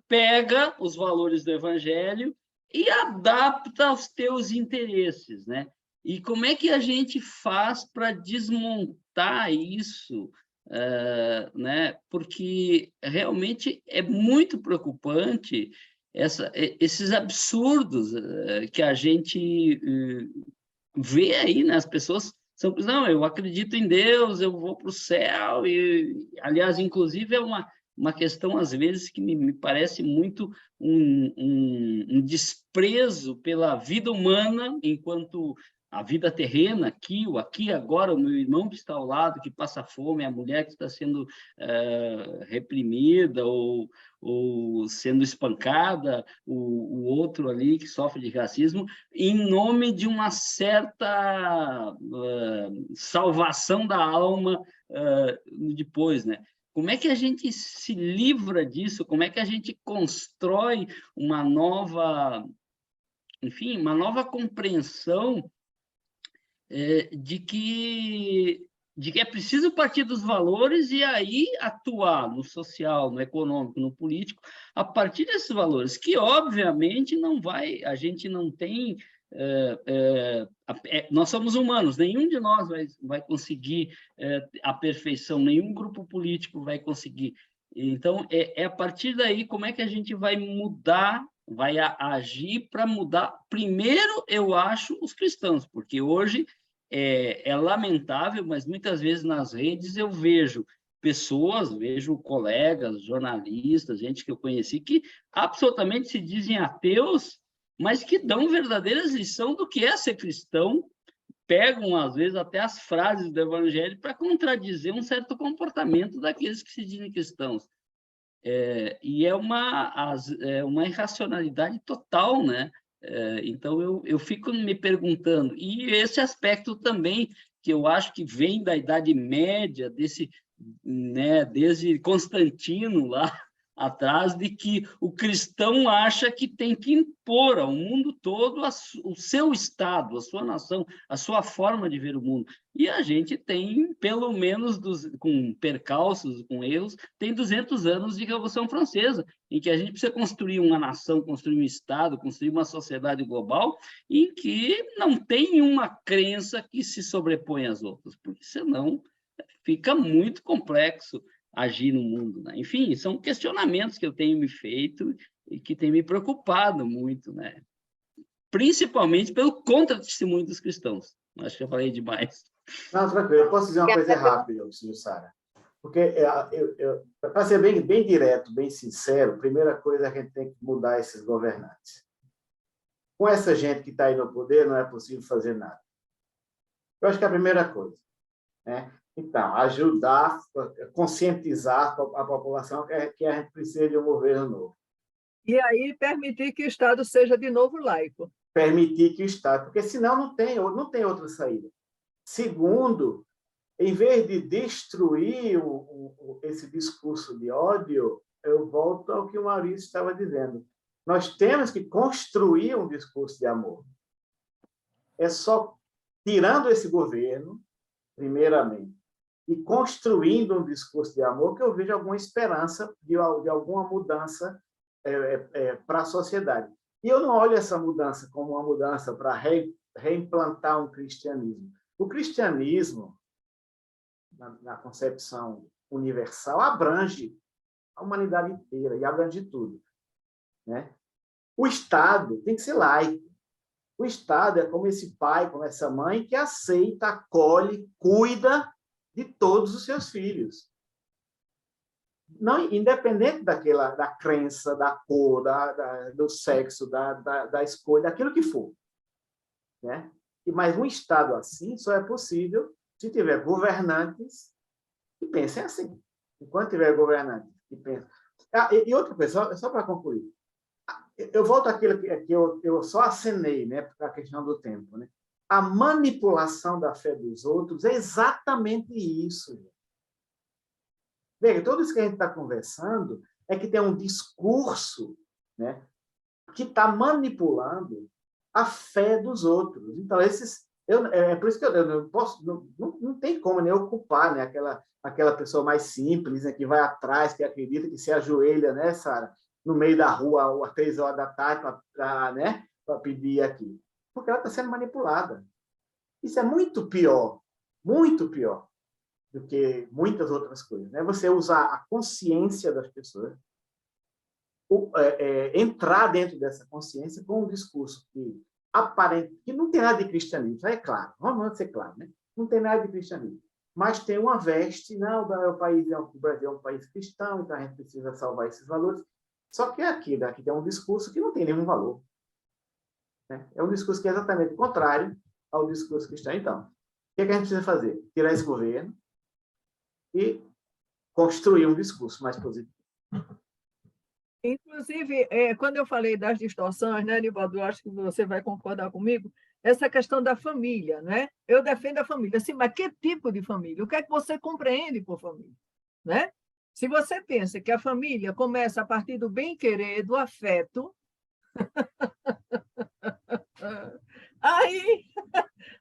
pega os valores do Evangelho e adapta aos teus interesses, né? E como é que a gente faz para desmontar isso, né? Porque realmente é muito preocupante esses absurdos que a gente vê aí, né? As pessoas são, não, eu acredito em Deus, eu vou para o céu, e, aliás, inclusive, é uma questão, às vezes, que me parece muito um desprezo pela vida humana, enquanto a vida terrena, aqui, o aqui agora, o meu irmão que está ao lado, que passa fome, a mulher que está sendo reprimida ou sendo espancada, o outro ali que sofre de racismo, em nome de uma certa salvação da alma depois, né? Como é que a gente se livra disso? Como é que a gente constrói uma nova, enfim, uma nova compreensão de que é preciso partir dos valores e aí atuar no social, no econômico, no político, a partir desses valores, que obviamente não vai, a gente não tem, nós somos humanos, nenhum de nós vai conseguir a perfeição, nenhum grupo político vai conseguir. Então, é a partir daí como é que a gente vai mudar, vai agir para mudar, primeiro, eu acho, os cristãos, porque hoje é lamentável, mas muitas vezes nas redes eu vejo pessoas, vejo colegas, jornalistas, gente que eu conheci, que absolutamente se dizem ateus, mas que dão verdadeiras lições do que é ser cristão, pegam, às vezes, até as frases do Evangelho para contradizer um certo comportamento daqueles que se dizem cristãos. E é uma irracionalidade total, né? Então, eu fico me perguntando, e esse aspecto também, que eu acho que vem da Idade Média, né, desde Constantino lá atrás, de que o cristão acha que tem que impor ao mundo todo o seu Estado, a sua nação, a sua forma de ver o mundo. E a gente tem, pelo menos, com percalços, com erros, tem 200 anos de Revolução Francesa, em que a gente precisa construir uma nação, construir um Estado, construir uma sociedade global, em que não tem uma crença que se sobrepõe às outras, porque senão fica muito complexo agir no mundo, né? Enfim, são questionamentos que eu tenho me feito e que têm me preocupado muito, né? Principalmente pelo contra-testemunho dos cristãos. Acho que eu falei demais. Não, tranquilo. Eu posso dizer uma coisa rápida, senhor Sara? Porque, para ser bem direto, bem sincero, a primeira coisa é que a gente tem que mudar esses governantes. Com essa gente que está aí no poder, não é possível fazer nada. Eu acho que é a primeira coisa, né? Então, ajudar, conscientizar a população que a gente precisa de um governo novo. E aí permitir que o Estado seja de novo laico. Permitir que o Estado, porque senão não tem outra saída. Segundo, em vez de destruir esse discurso de ódio, eu volto ao que o Maurício estava dizendo. Nós temos que construir um discurso de amor. É só tirando esse governo, primeiramente, e construindo um discurso de amor que eu vejo alguma esperança de alguma mudança para a sociedade. E eu não olho essa mudança como uma mudança para reimplantar um cristianismo. O cristianismo, na concepção universal, abrange a humanidade inteira e abrange tudo, né? O Estado tem que ser laico. O Estado é como esse pai, como essa mãe que aceita, acolhe, cuida de todos os seus filhos. Não, independente da crença, da cor, do sexo, da escolha, daquilo que for, né? Mas um Estado assim só é possível se tiver governantes que pensem assim. Enquanto tiver governantes que pensem... E outra coisa, só para concluir, eu volto àquilo que eu só acenei, né, para a questão do tempo, né? A manipulação da fé dos outros é exatamente isso. Veja, tudo isso que a gente está conversando é que tem um discurso, né, que está manipulando a fé dos outros. Então, é por isso que eu não posso, não tem como nem ocupar, né, aquela pessoa mais simples, né, que vai atrás, que acredita, que se ajoelha, né, Sara, no meio da rua às 3 horas da tarde para pedir aqui. Porque ela está sendo manipulada. Isso é muito pior do que muitas outras coisas, né? Você usar a consciência das pessoas, entrar dentro dessa consciência com um discurso que não tem nada de cristianismo, é claro, vamos ser claro, né? Não tem nada de cristianismo, mas tem uma veste, não, o Brasil é um país cristão, então a gente precisa salvar esses valores. Só que aqui tem um discurso que não tem nenhum valor, né? É um discurso que é exatamente o contrário ao discurso cristão. Então, o que a gente precisa fazer? Tirar esse governo e construir um discurso mais positivo. Inclusive, quando eu falei das distorções, né, Nivaldo, eu acho que você vai concordar comigo, essa questão da família, né? Eu defendo a família, sim, mas que tipo de família? O que é que você compreende por família, né? Se você pensa que a família começa a partir do bem-querer, do afeto,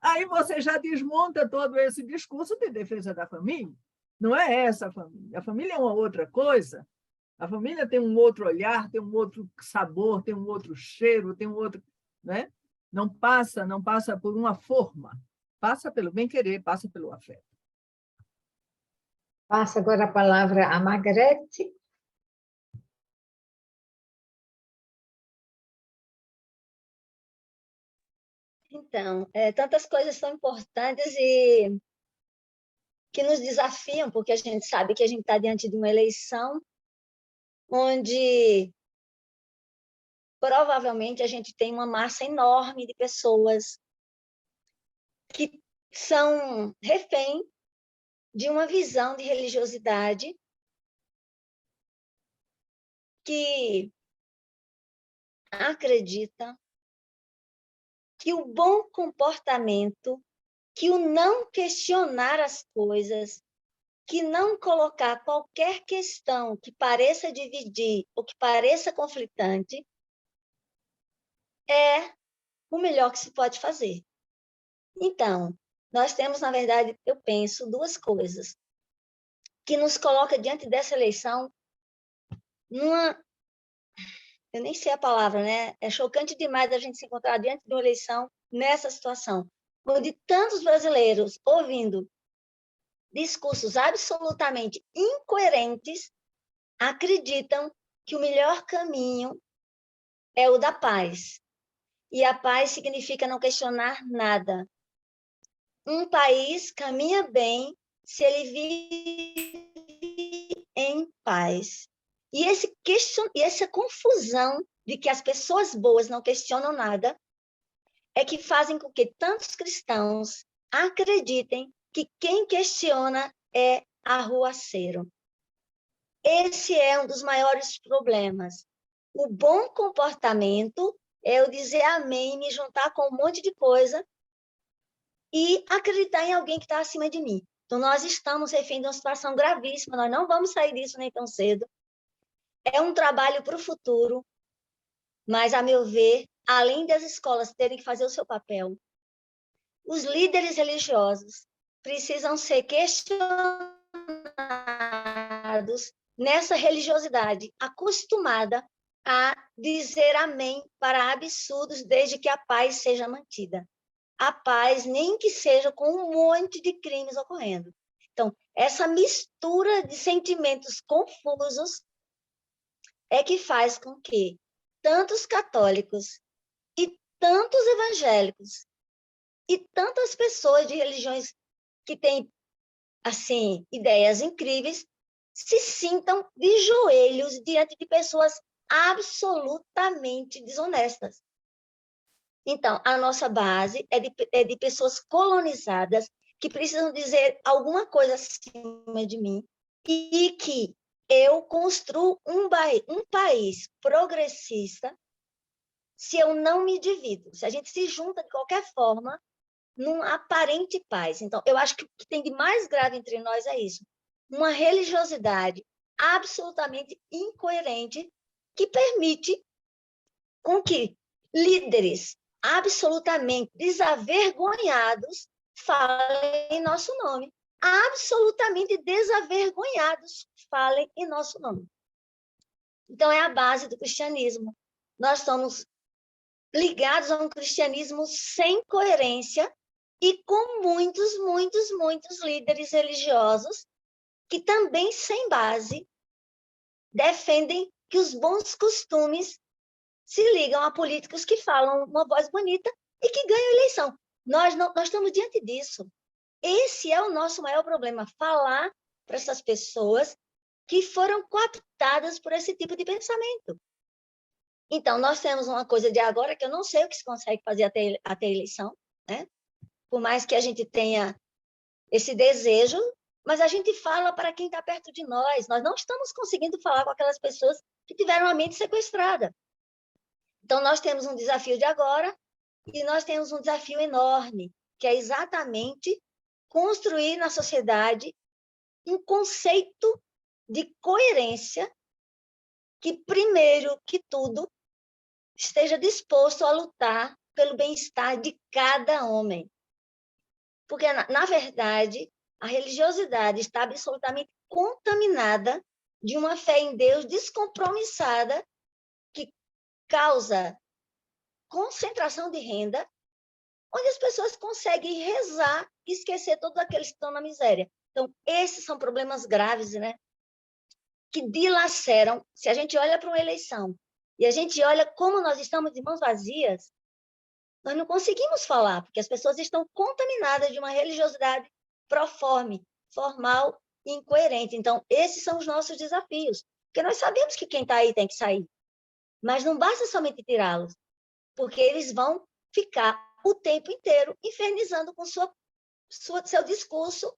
aí você já desmonta todo esse discurso de defesa da família. Não é essa a família. A família é uma outra coisa. A família tem um outro olhar, tem um outro sabor, tem um outro cheiro, tem um outro, né? Não passa por uma forma, passa pelo bem-querer, passa pelo afeto. Passa agora a palavra a Margarete. Então, tantas coisas são importantes e que nos desafiam, porque a gente sabe que a gente está diante de uma eleição onde provavelmente a gente tem uma massa enorme de pessoas que são refém de uma visão de religiosidade que acredita que o bom comportamento, que o não questionar as coisas, que não colocar qualquer questão que pareça dividir ou que pareça conflitante, é o melhor que se pode fazer. Então, nós temos, na verdade, eu penso, duas coisas que nos coloca diante dessa eleição numa... Eu nem sei a palavra, né? É chocante demais a gente se encontrar diante de uma eleição nessa situação, onde tantos brasileiros ouvindo discursos absolutamente incoerentes acreditam que o melhor caminho é o da paz. E a paz significa não questionar nada. Um país caminha bem se ele vive em paz. E essa confusão de que as pessoas boas não questionam nada é que fazem com que tantos cristãos acreditem que quem questiona é arruaceiro. Esse é um dos maiores problemas. O bom comportamento é eu dizer amém, me juntar com um monte de coisa e acreditar em alguém que está acima de mim. Então, nós estamos refém de uma situação gravíssima, nós não vamos sair disso nem tão cedo. É um trabalho para o futuro, mas, a meu ver, além das escolas terem que fazer o seu papel, os líderes religiosos precisam ser questionados nessa religiosidade acostumada a dizer amém para absurdos desde que a paz seja mantida. A paz, nem que seja com um monte de crimes ocorrendo. Então, essa mistura de sentimentos confusos é que faz com que tantos católicos e tantos evangélicos e tantas pessoas de religiões que têm, assim, ideias incríveis, se sintam de joelhos diante de pessoas absolutamente desonestas. Então, a nossa base é de pessoas colonizadas que precisam dizer alguma coisa acima de mim e que eu construo um país progressista se eu não me divido, se a gente se junta de qualquer forma num aparente paz. Então, eu acho que o que tem de mais grave entre nós é isso, uma religiosidade absolutamente incoerente que permite com que líderes absolutamente desavergonhados falem em nosso nome. Absolutamente desavergonhados falem em nosso nome. Então, é a base do cristianismo. Nós estamos ligados a um cristianismo sem coerência e com muitos, muitos, muitos líderes religiosos que também, sem base, defendem que os bons costumes se ligam a políticos que falam uma voz bonita e que ganham eleição. Nós estamos diante disso. Esse é o nosso maior problema, falar para essas pessoas que foram cooptadas por esse tipo de pensamento. Então, nós temos uma coisa de agora que eu não sei o que se consegue fazer até a eleição, né? Por mais que a gente tenha esse desejo, mas a gente fala para quem está perto de nós. Nós não estamos conseguindo falar com aquelas pessoas que tiveram a mente sequestrada. Então, nós temos um desafio de agora e nós temos um desafio enorme, que é exatamente construir na sociedade um conceito de coerência que, primeiro que tudo, esteja disposto a lutar pelo bem-estar de cada homem. Porque, na verdade, a religiosidade está absolutamente contaminada de uma fé em Deus descompromissada que causa concentração de renda, onde as pessoas conseguem rezar e esquecer todos aqueles que estão na miséria. Então, esses são problemas graves, né? Que dilaceram. Se a gente olha para uma eleição e a gente olha como nós estamos de mãos vazias, nós não conseguimos falar, porque as pessoas estão contaminadas de uma religiosidade proforme, formal e incoerente. Então, esses são os nossos desafios, porque nós sabemos que quem está aí tem que sair, mas não basta somente tirá-los, porque eles vão ficar o tempo inteiro infernizando com seu discurso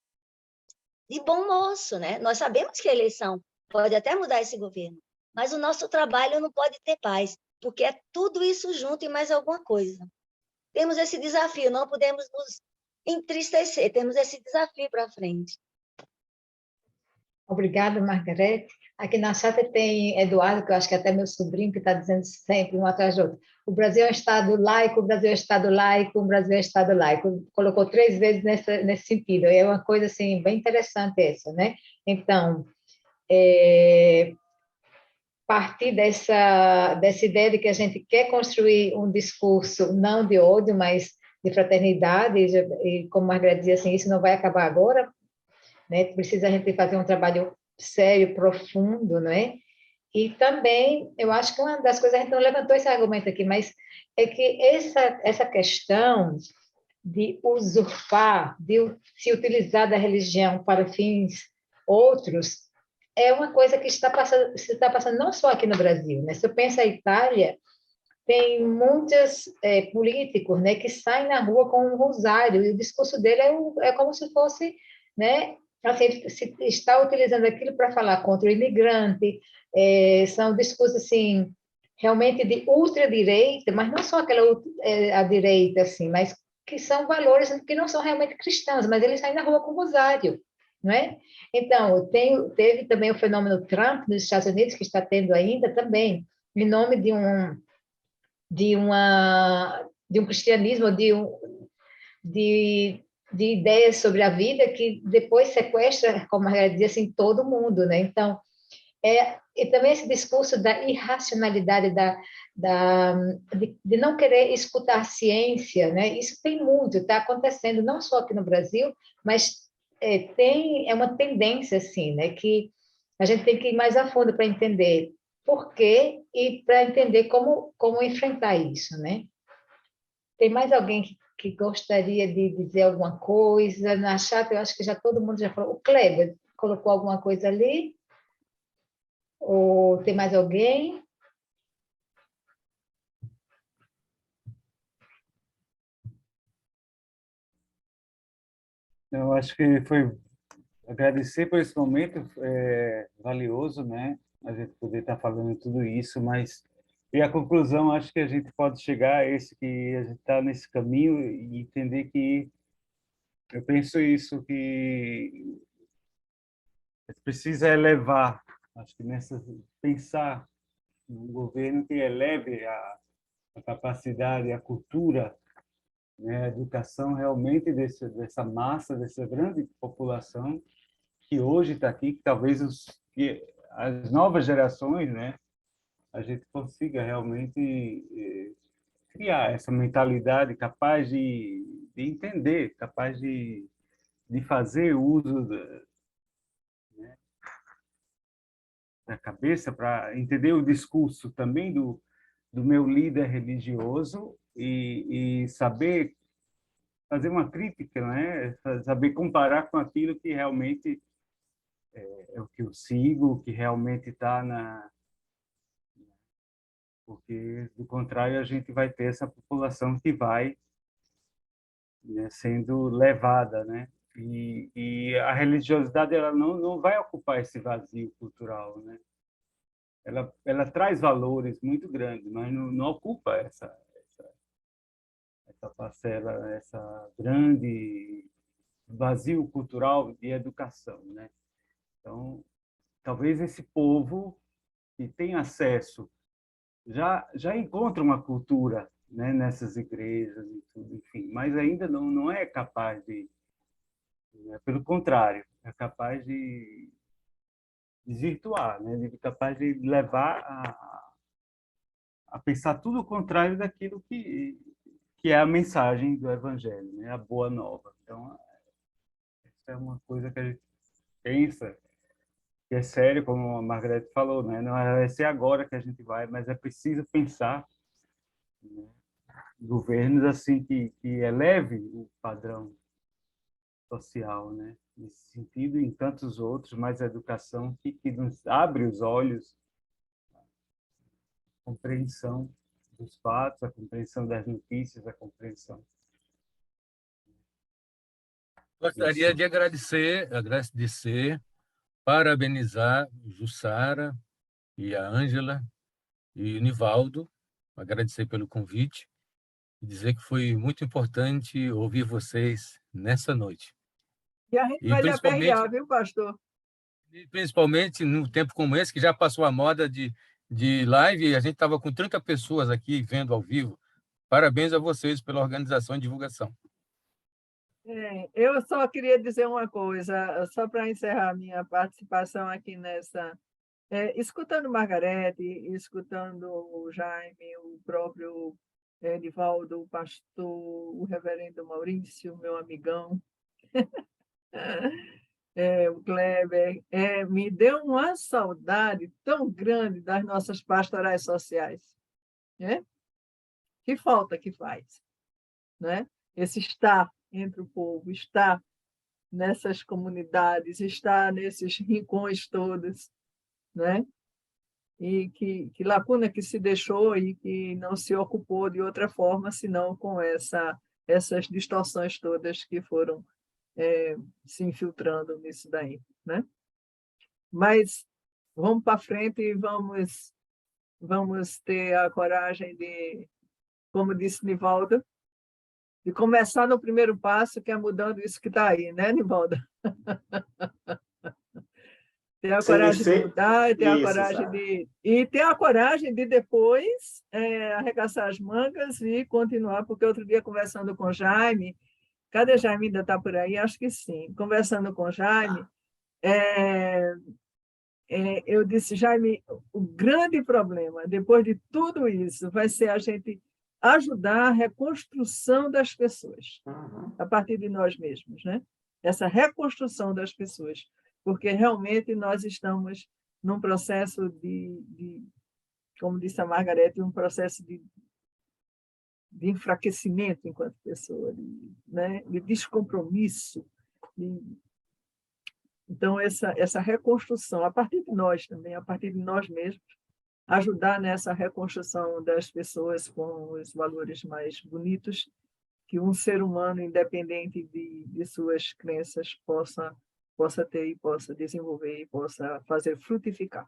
de bom moço, né? Nós sabemos que a eleição pode até mudar esse governo, mas o nosso trabalho não pode ter paz, porque é tudo isso junto e mais alguma coisa. Temos esse desafio, não podemos nos entristecer, temos esse desafio para frente. Obrigada, Margarete. Aqui na chata tem Eduardo, que eu acho que é até meu sobrinho, que está dizendo sempre, um atrás do outro: o Brasil é um Estado laico, o Brasil é um Estado laico, o Brasil é um Estado laico. Colocou 3 vezes nesse sentido. É uma coisa assim, bem interessante essa, né? Então, partir dessa ideia de que a gente quer construir um discurso não de ódio, mas de fraternidade, e como a Margarete dizia, assim, isso não vai acabar agora, né? Precisa a gente fazer um trabalho sério, profundo, né? E também, eu acho que uma das coisas, a gente não levantou esse argumento aqui, mas é que essa questão de usurpar, de se utilizar da religião para fins outros, é uma coisa que se está passando não só aqui no Brasil, né? Se eu penso a Itália, tem muitos políticos, né, que saem na rua com um rosário, e o discurso dele é como se fosse, né, assim, se está utilizando aquilo para falar contra o imigrante, são discursos, assim, realmente de ultradireita, mas não só aquela a direita, assim, mas que são valores que não são realmente cristãos, mas eles saem na rua com rosário, não é? Então, teve também o fenômeno Trump nos Estados Unidos, que está tendo ainda também, em nome de um cristianismo, de ideias sobre a vida que depois sequestra, como a Margarida dizia, assim, todo mundo, né? Então, e também esse discurso da irracionalidade, de não querer escutar a ciência, né? Isso tem muito, está acontecendo não só aqui no Brasil, mas é uma tendência, assim, né? Que a gente tem que ir mais a fundo para entender por quê e para entender como enfrentar isso, né? Tem mais alguém que gostaria de dizer alguma coisa? Na chat, eu acho que já todo mundo já falou. O Kleber colocou alguma coisa ali? Ou tem mais alguém? Eu acho que foi agradecer por esse momento valioso, né? A gente poder estar falando tudo isso, mas e a conclusão, acho que a gente pode chegar a esse que a gente está nesse caminho e entender que eu penso isso que precisa elevar, acho que pensar num governo que eleve a capacidade, a cultura, né, a educação realmente dessa massa, dessa grande população que hoje está aqui, que talvez as novas gerações, né, a gente consiga realmente criar essa mentalidade capaz de entender, capaz de fazer uso da cabeça para entender o discurso também do meu líder religioso e saber fazer uma crítica, né? Saber comparar com aquilo que realmente é o que eu sigo, o que realmente está na... Porque, do contrário, a gente vai ter essa população que vai, né, sendo levada, né? E a religiosidade ela não vai ocupar esse vazio cultural, né? Ela traz valores muito grandes, mas não ocupa essa parcela, essa grande vazio cultural de educação, né? Então, talvez esse povo que tem acesso já encontra uma cultura, né, nessas igrejas e tudo, enfim, mas ainda não é capaz de, né, pelo contrário, é capaz de desvirtuar, né, de capaz de levar a pensar tudo o contrário daquilo que é a mensagem do Evangelho, né, a boa nova. Então, essa é uma coisa que a gente pensa, que é sério, como a Margarete falou, né? Não vai ser agora que a gente vai, mas é preciso pensar, né, governos assim que eleve o padrão social, né? Nesse sentido e em tantos outros, mas a educação que nos abre os olhos, a compreensão dos fatos, a compreensão das notícias, a compreensão Gostaria disso. de agradecer, parabenizar Jussara e a Ângela e o Nivaldo, agradecer pelo convite e dizer que foi muito importante ouvir vocês nessa noite. E a gente E vai lhe principalmente, aperrear, viu, pastor? principalmente num tempo como esse, que já passou a moda de live, e a gente estava com 30 pessoas aqui vendo ao vivo. Parabéns a vocês pela organização e divulgação. Eu só queria dizer uma coisa, só para encerrar a minha participação aqui nessa. Escutando Margarete, escutando o Jaime, o próprio Nivaldo, o pastor, o reverendo Maurício, meu amigão, o Kleber, me deu uma saudade tão grande das nossas pastorais sociais, né? Que falta que faz, né? Esse estar entre o povo, estar nessas comunidades, estar nesses rincões todos, né? E que lacuna que se deixou e que não se ocupou de outra forma, senão com essas distorções todas que foram se infiltrando nisso daí, né? Mas vamos para frente e vamos ter a coragem de, como disse Nivaldo, de começar no primeiro passo, que é mudando isso que está aí, né, Nivaldo? Ter a coragem de mudar, e ter a Isso, coragem sabe? e ter a coragem de depois arregaçar as mangas e continuar, porque outro dia conversando com o Jaime, cadê Jaime? Ainda está por aí? Acho que sim. Conversando com o Jaime, eu disse, Jaime, o grande problema, depois de tudo isso, vai ser a gente ajudar a reconstrução das pessoas, Uhum. a partir de nós mesmos, né? Essa reconstrução das pessoas, porque realmente nós estamos num processo como disse a Margarete, um processo de enfraquecimento enquanto pessoa, né? De descompromisso. Então, essa reconstrução, a partir de nós também, a partir de nós mesmos, ajudar nessa reconstrução das pessoas com os valores mais bonitos que um ser humano, independente de suas crenças, possa ter e possa desenvolver e possa fazer frutificar.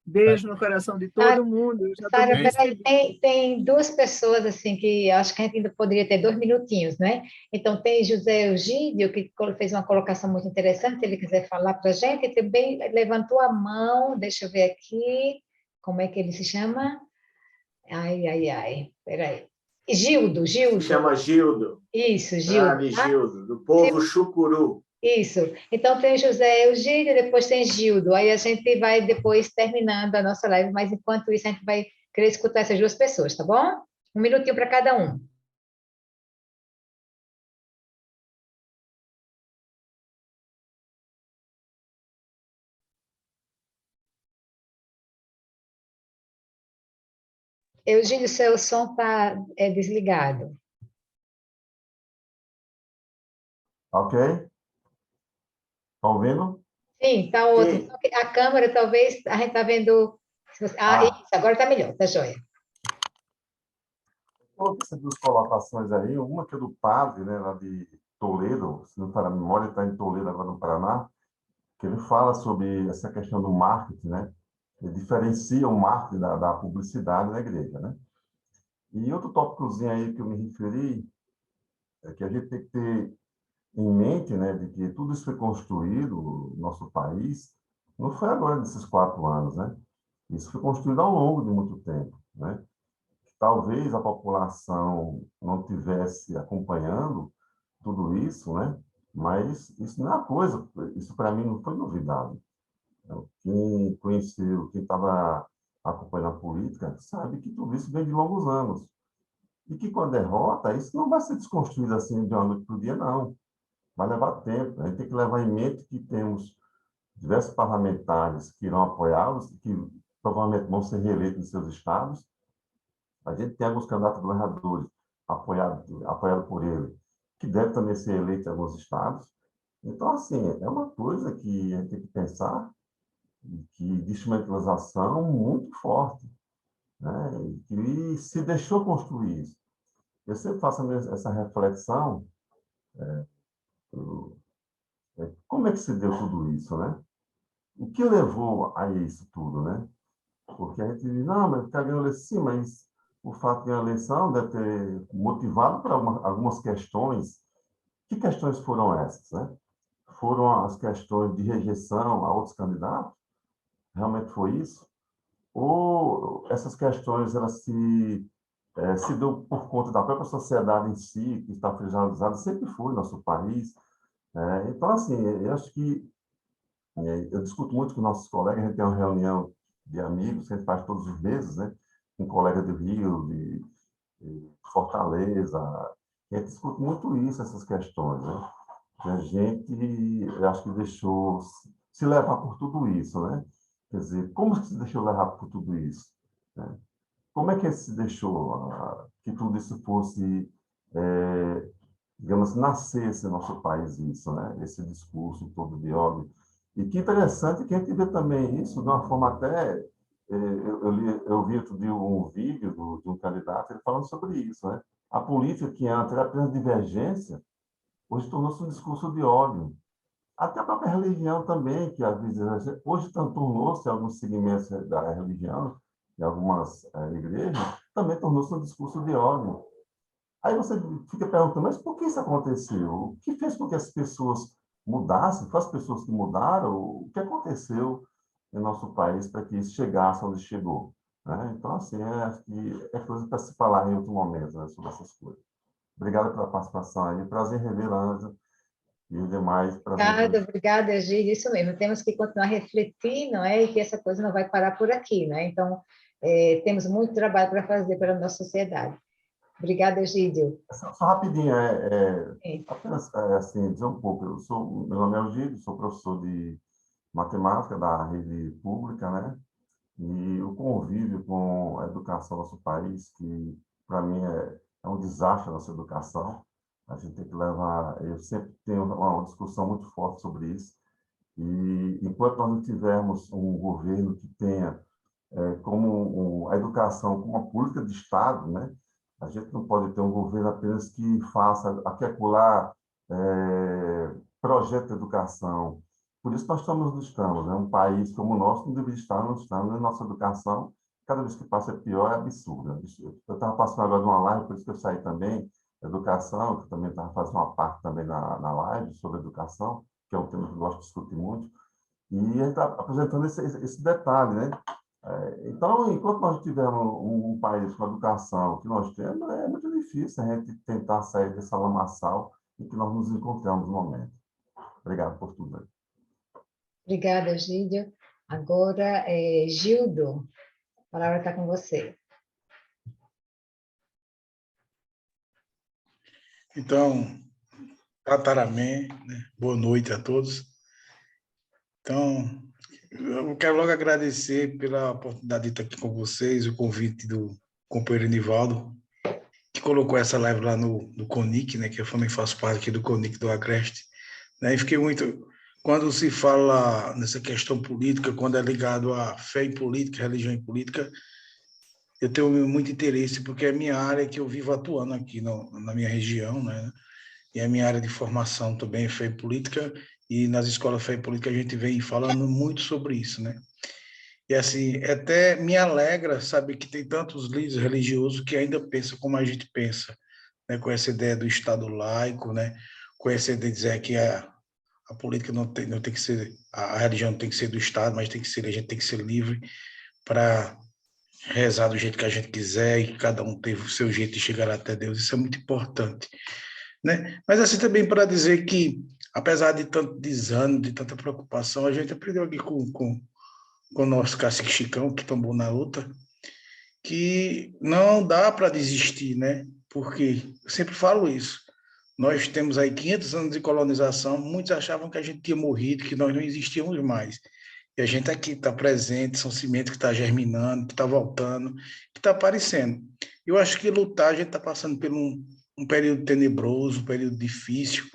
Beijo no coração de todo mundo. Eu já estou Sara, me peraí, despedindo. tem duas pessoas assim que acho que a gente ainda poderia ter 2 minutinhos, né? Então tem José Eugídio, que fez uma colocação muito interessante, se ele quiser falar para a gente, e também levantou a mão, deixa eu ver aqui, como é que ele se chama? Ai, peraí. Se Gildo. chama Gildo, Isso, Gildo. Frade Tá? Gildo, do povo Chucuru. Isso. Então tem José Eugídio, depois tem Gildo. Aí a gente vai depois terminando a nossa live, mas enquanto isso a gente vai querer escutar essas duas pessoas, tá bom? 1 minutinho para cada um. Eugênio, seu som está desligado. Ok? Tá ouvindo? Sim, está ótimo. Sim. Só que a câmera, talvez, a gente está vendo... Ah, isso, agora está melhor, está joia. Coloquei essas duas colocações aí, uma que é do padre, né, lá de Toledo, se não está na memória, está em Toledo, agora no Paraná, que ele fala sobre essa questão do marketing, né? Ele diferencia o marketing da publicidade na igreja, né? E outro tópicozinho aí que eu me referi é que a gente tem que ter em mente, né, de que tudo isso foi construído no nosso país, não foi agora nesses 4 anos, né? Isso foi construído ao longo de muito tempo, né? Talvez a população não tivesse acompanhando tudo isso, né? Mas isso não é uma coisa, isso para mim não foi novidade. Quem conheceu, quem estava acompanhando a política, sabe que tudo isso vem de longos anos. E que com a derrota, isso não vai ser desconstruído assim de uma noite para o dia, não. Vai levar tempo. A gente tem que levar em mente que temos diversos parlamentares que irão apoiá-los, que provavelmente vão ser reeleitos em seus estados. A gente tem alguns candidatos a governadores apoiados por ele, que devem também ser eleitos em alguns estados. Então, assim, é uma coisa que a gente tem que pensar que de instrumentalização muito forte, né? E que se deixou construir isso. Eu sempre faço essa reflexão, como é que se deu tudo isso, né? O que levou a isso tudo, né? Porque a gente diz, não, mas ficar ganhando eleição, sim, mas o fato de ganhar a eleição deve ter motivado para algumas questões. Que questões foram essas, né? Foram as questões de rejeição a outros candidatos? Realmente foi isso? Ou essas questões elas se deu por conta da própria sociedade em si, que está fragilizada, sempre foi no nosso país. Então, assim, eu acho que eu discuto muito com nossos colegas, a gente tem uma reunião de amigos que a gente faz todos os meses, né? Com colegas do Rio, de Fortaleza, a gente discute muito isso, essas questões, né? Que a gente, eu acho que deixou se levar por tudo isso, né? Quer dizer, como se deixou levar por tudo isso, né? Como é que se deixou que tudo isso fosse, digamos, nascesse no nosso país isso, né? Esse discurso todo de ódio. E que interessante que a gente vê também isso de uma forma até... eu vi outro dia um vídeo de um candidato ele falando sobre isso, né? A política que antes era apenas divergência, hoje tornou-se um discurso de ódio. Até a própria religião também, que às vezes, hoje tornou-se alguns segmentos da religião, em algumas igrejas, também tornou-se um discurso de ódio. Aí você fica perguntando, mas por que isso aconteceu? O que fez com que as pessoas mudassem? Foi as pessoas que mudaram? O que aconteceu em nosso país para que isso chegasse onde chegou? Né? Então, assim, acho que é coisa para se falar em outro momento, né, sobre essas coisas. Obrigado pela participação aí. Prazer em rever, Ângela, e os demais. Prazer em rever. Obrigada, Gide, isso mesmo. Temos que continuar a refletir, não é? E que essa coisa não vai parar por aqui, não é? Então, temos muito trabalho para fazer para a nossa sociedade. Obrigada, Gídio. Só rapidinho, Sim. apenas assim, dizer um pouco. Meu nome é Gídio, sou professor de matemática da rede pública, né? E o convívio com a educação do nosso país, que para mim é um desastre a nossa educação. A gente tem que levar. Eu sempre tenho uma discussão muito forte sobre isso. E enquanto nós não tivermos um governo que tenha como a educação como uma política de Estado, né? A gente não pode ter um governo apenas que faça aqui e acolá projeto de educação. Por isso nós estamos onde estamos, né? Um país como o nosso não deveria estar onde estamos, né? Nossa educação, cada vez que passa é pior, é absurdo. Eu estava passando agora de uma live, por isso que eu saí também, educação, que também estava fazendo uma parte também na live sobre educação, que é um tema que eu gosto de discutir muito, e a gente está apresentando esse detalhe, né? Então, enquanto nós tivermos um país com a educação que nós temos, é muito difícil a gente tentar sair dessa lamaçal em que nós nos encontramos no momento. Obrigado por tudo. Obrigada, Gídio. Agora, Gildo, a palavra está com você. Então, Tataramé, né? Boa noite a todos. Então, eu quero logo agradecer pela oportunidade de estar aqui com vocês, o convite do companheiro Nivaldo, que colocou essa live lá no CONIC, né, que eu também faço parte aqui do CONIC do Agreste, né, e fiquei muito... Quando se fala nessa questão política, quando é ligado à fé em política, religião em política, eu tenho muito interesse, porque é a minha área que eu vivo atuando aqui na minha região, né, e a minha área de formação também é fé em política, e nas escolas de fé em política a gente vem falando muito sobre isso, né. E assim, até me alegra saber que tem tantos líderes religiosos que ainda pensam como a gente pensa, né, com essa ideia do Estado laico, né, com essa ideia de dizer que a política não tem que ser, a religião não tem que ser do Estado, mas tem que ser, a gente tem que ser livre para rezar do jeito que a gente quiser e cada um teve o seu jeito de chegar até Deus. Isso é muito importante, né? Mas assim também para dizer que, apesar de tanto desânimo, de tanta preocupação, a gente aprendeu aqui com o nosso cacique Chicão, que tombou na luta, que não dá para desistir, né? Porque eu sempre falo isso. Nós temos aí 500 anos de colonização, muitos achavam que a gente tinha morrido, que nós não existíamos mais. E a gente aqui está presente, são sementes que estão germinando, que está voltando, que está aparecendo. Eu acho que lutar, a gente está passando por um período tenebroso, um período difícil,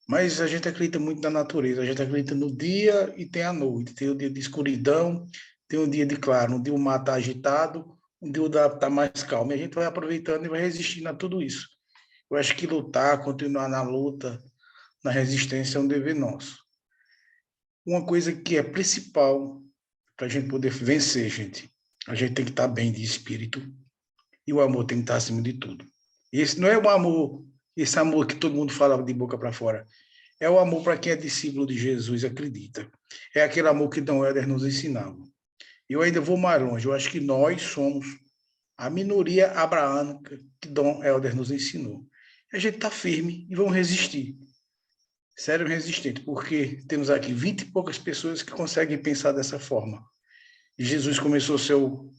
mas a gente acredita muito na natureza, a gente acredita no dia e tem a noite, tem o dia de escuridão, tem o dia de claro, um dia o mar está agitado, um dia o mar está mais calmo, e a gente vai aproveitando e vai resistindo a tudo isso. Eu acho que lutar, continuar na luta, na resistência é um dever nosso. Uma coisa que é principal para a gente poder vencer, gente, a gente tem que estar bem de espírito e o amor tem que estar acima de tudo. E esse não é o amor, esse amor que todo mundo fala de boca para fora. É o amor para quem é discípulo de Jesus, acredita. É aquele amor que Dom Helder nos ensinava. Eu ainda vou mais longe. Eu acho que nós somos a minoria abraâmica que Dom Helder nos ensinou. A gente está firme e vamos resistir. Sério resistente, porque temos aqui 20 e poucas pessoas que conseguem pensar dessa forma. E Jesus começou seu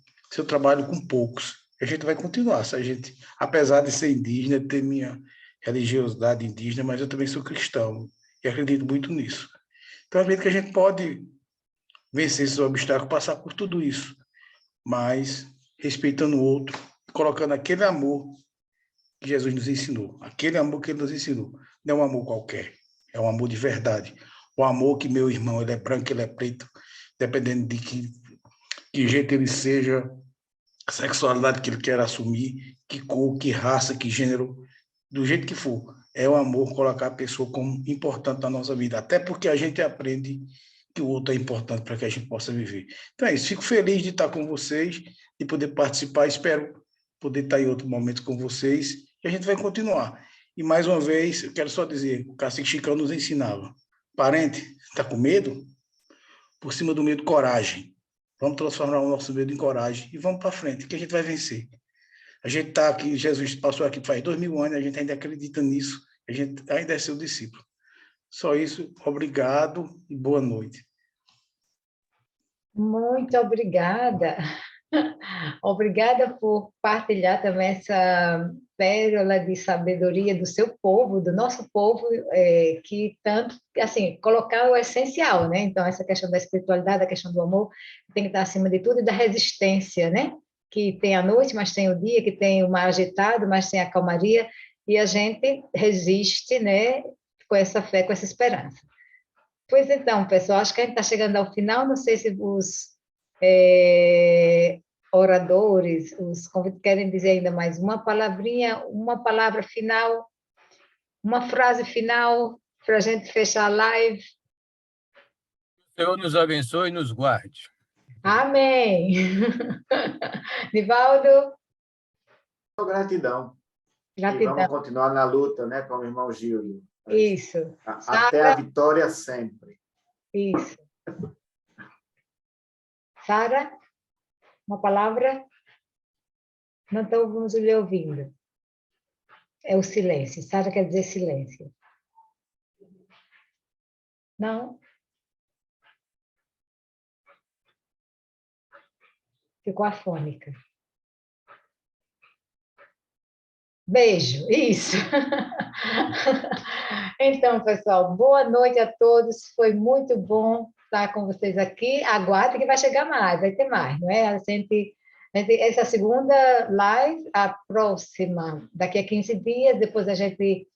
trabalho com poucos. A gente vai continuar. Se a gente, apesar de ser indígena, ter minha religiosidade indígena, mas eu também sou cristão e acredito muito nisso. Então, acredito que a gente pode vencer esses obstáculos, passar por tudo isso, mas respeitando o outro, colocando aquele amor que Jesus nos ensinou, aquele amor que ele nos ensinou. Não é um amor qualquer, é um amor de verdade. O amor que meu irmão, ele é branco, ele é preto, dependendo de que jeito ele seja, a sexualidade que ele quer assumir, que cor, que raça, que gênero, do jeito que for. É o amor colocar a pessoa como importante na nossa vida, até porque a gente aprende que o outro é importante para que a gente possa viver. Então é isso, fico feliz de estar com vocês, de poder participar, espero poder estar em outro momento com vocês, e a gente vai continuar. E mais uma vez, eu quero só dizer, o Cacique Chicão nos ensinava, parente, está com medo? Por cima do medo, coragem. Vamos transformar o nosso medo em coragem e vamos para frente, que a gente vai vencer. A gente está aqui, Jesus passou aqui faz 2000 anos, a gente ainda acredita nisso, a gente ainda é seu discípulo. Só isso, obrigado e boa noite. Muito obrigada. Obrigada por partilhar também essa pérola de sabedoria do seu povo, do nosso povo, que tanto, assim, colocar o essencial, né? Então, essa questão da espiritualidade, a questão do amor, tem que estar acima de tudo, e da resistência, né? Que tem a noite, mas tem o dia, que tem o mar agitado, mas tem a calmaria, e a gente resiste, né? Com essa fé, com essa esperança. Pois então, pessoal, acho que a gente está chegando ao final, não sei se os oradores, os convidados querem dizer ainda mais uma palavrinha, uma palavra final, uma frase final para a gente fechar a live. O Senhor nos abençoe e nos guarde. Amém. Nivaldo? Gratidão. Gratidão. E vamos continuar na luta, né, com o irmão Gil. Isso. Até a vitória sempre. Isso. Sara, uma palavra? Não estamos lhe ouvindo. É o silêncio. Sara quer dizer silêncio. Não? Ficou afônica. Beijo, isso. Então, pessoal, boa noite a todos. Foi muito bom estar com vocês aqui. Aguarde que vai chegar mais, vai ter mais, não é? A gente Essa segunda live, a próxima, daqui a 15 dias, depois a gente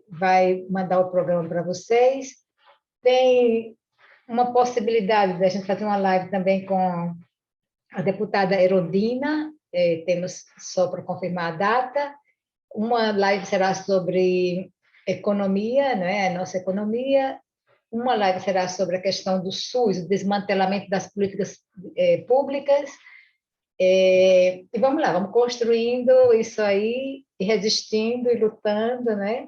vai mandar o programa para vocês. Tem uma possibilidade de a gente fazer uma live também com a deputada Herodina, temos só para confirmar a data. Uma live será sobre economia, né, a nossa economia. Uma live será sobre a questão do SUS, o desmantelamento das políticas públicas. E vamos lá, vamos construindo isso aí, e resistindo e lutando, né?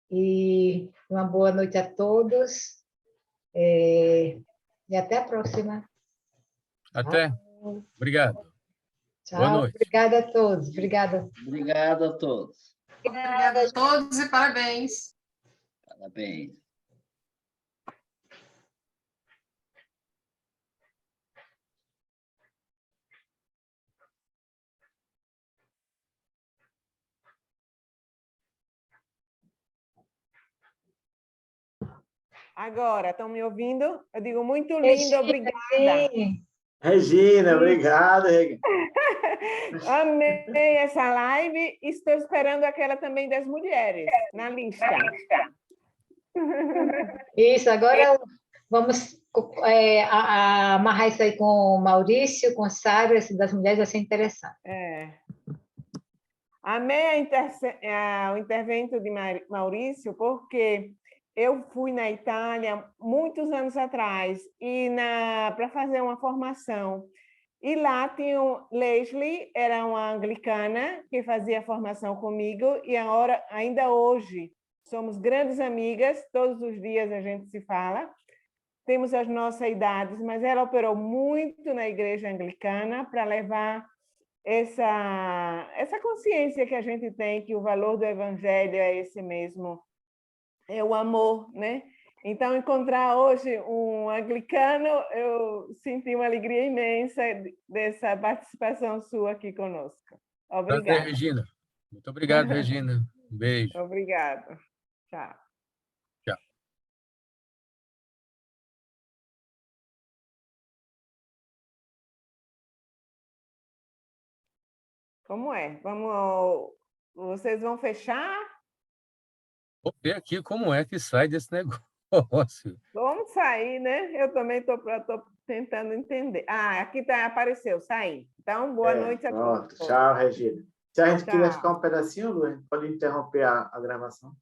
E uma boa noite a todos. E até a próxima. Até. Obrigado. Tchau. Boa noite. Obrigada a todos. Obrigada. Obrigado a todos. Obrigada a todos e parabéns. Parabéns. Agora, estão me ouvindo? Eu digo muito lindo, obrigada. Regina, obrigado. Amei essa live. Estou esperando aquela também das mulheres na lista. Isso, agora vamos amarrar isso aí com o Maurício, com o Sário, esse das mulheres, vai ser interessante. Amei o intervento de Maurício, porque eu fui na Itália muitos anos atrás para fazer uma formação. E lá tinha Leslie, era uma anglicana, que fazia formação comigo, e ainda hoje somos grandes amigas, todos os dias a gente se fala. Temos as nossas idades, mas ela operou muito na igreja anglicana para levar essa consciência que a gente tem, que o valor do evangelho é esse mesmo, é o amor, né? Então, encontrar hoje um anglicano, eu senti uma alegria imensa dessa participação sua aqui conosco. Obrigada. Prazer, Regina. Muito obrigado, Regina. Um beijo. Obrigada. Tchau. Tchau. Como é? Vocês vão fechar? Vou ver aqui como é que sai desse negócio. Vamos sair, né? Eu também estou tentando entender. Aqui apareceu, saí. Então, boa noite a todos. Tchau, Regina. Se a gente quiser ficar um pedacinho, Lu, pode interromper a gravação.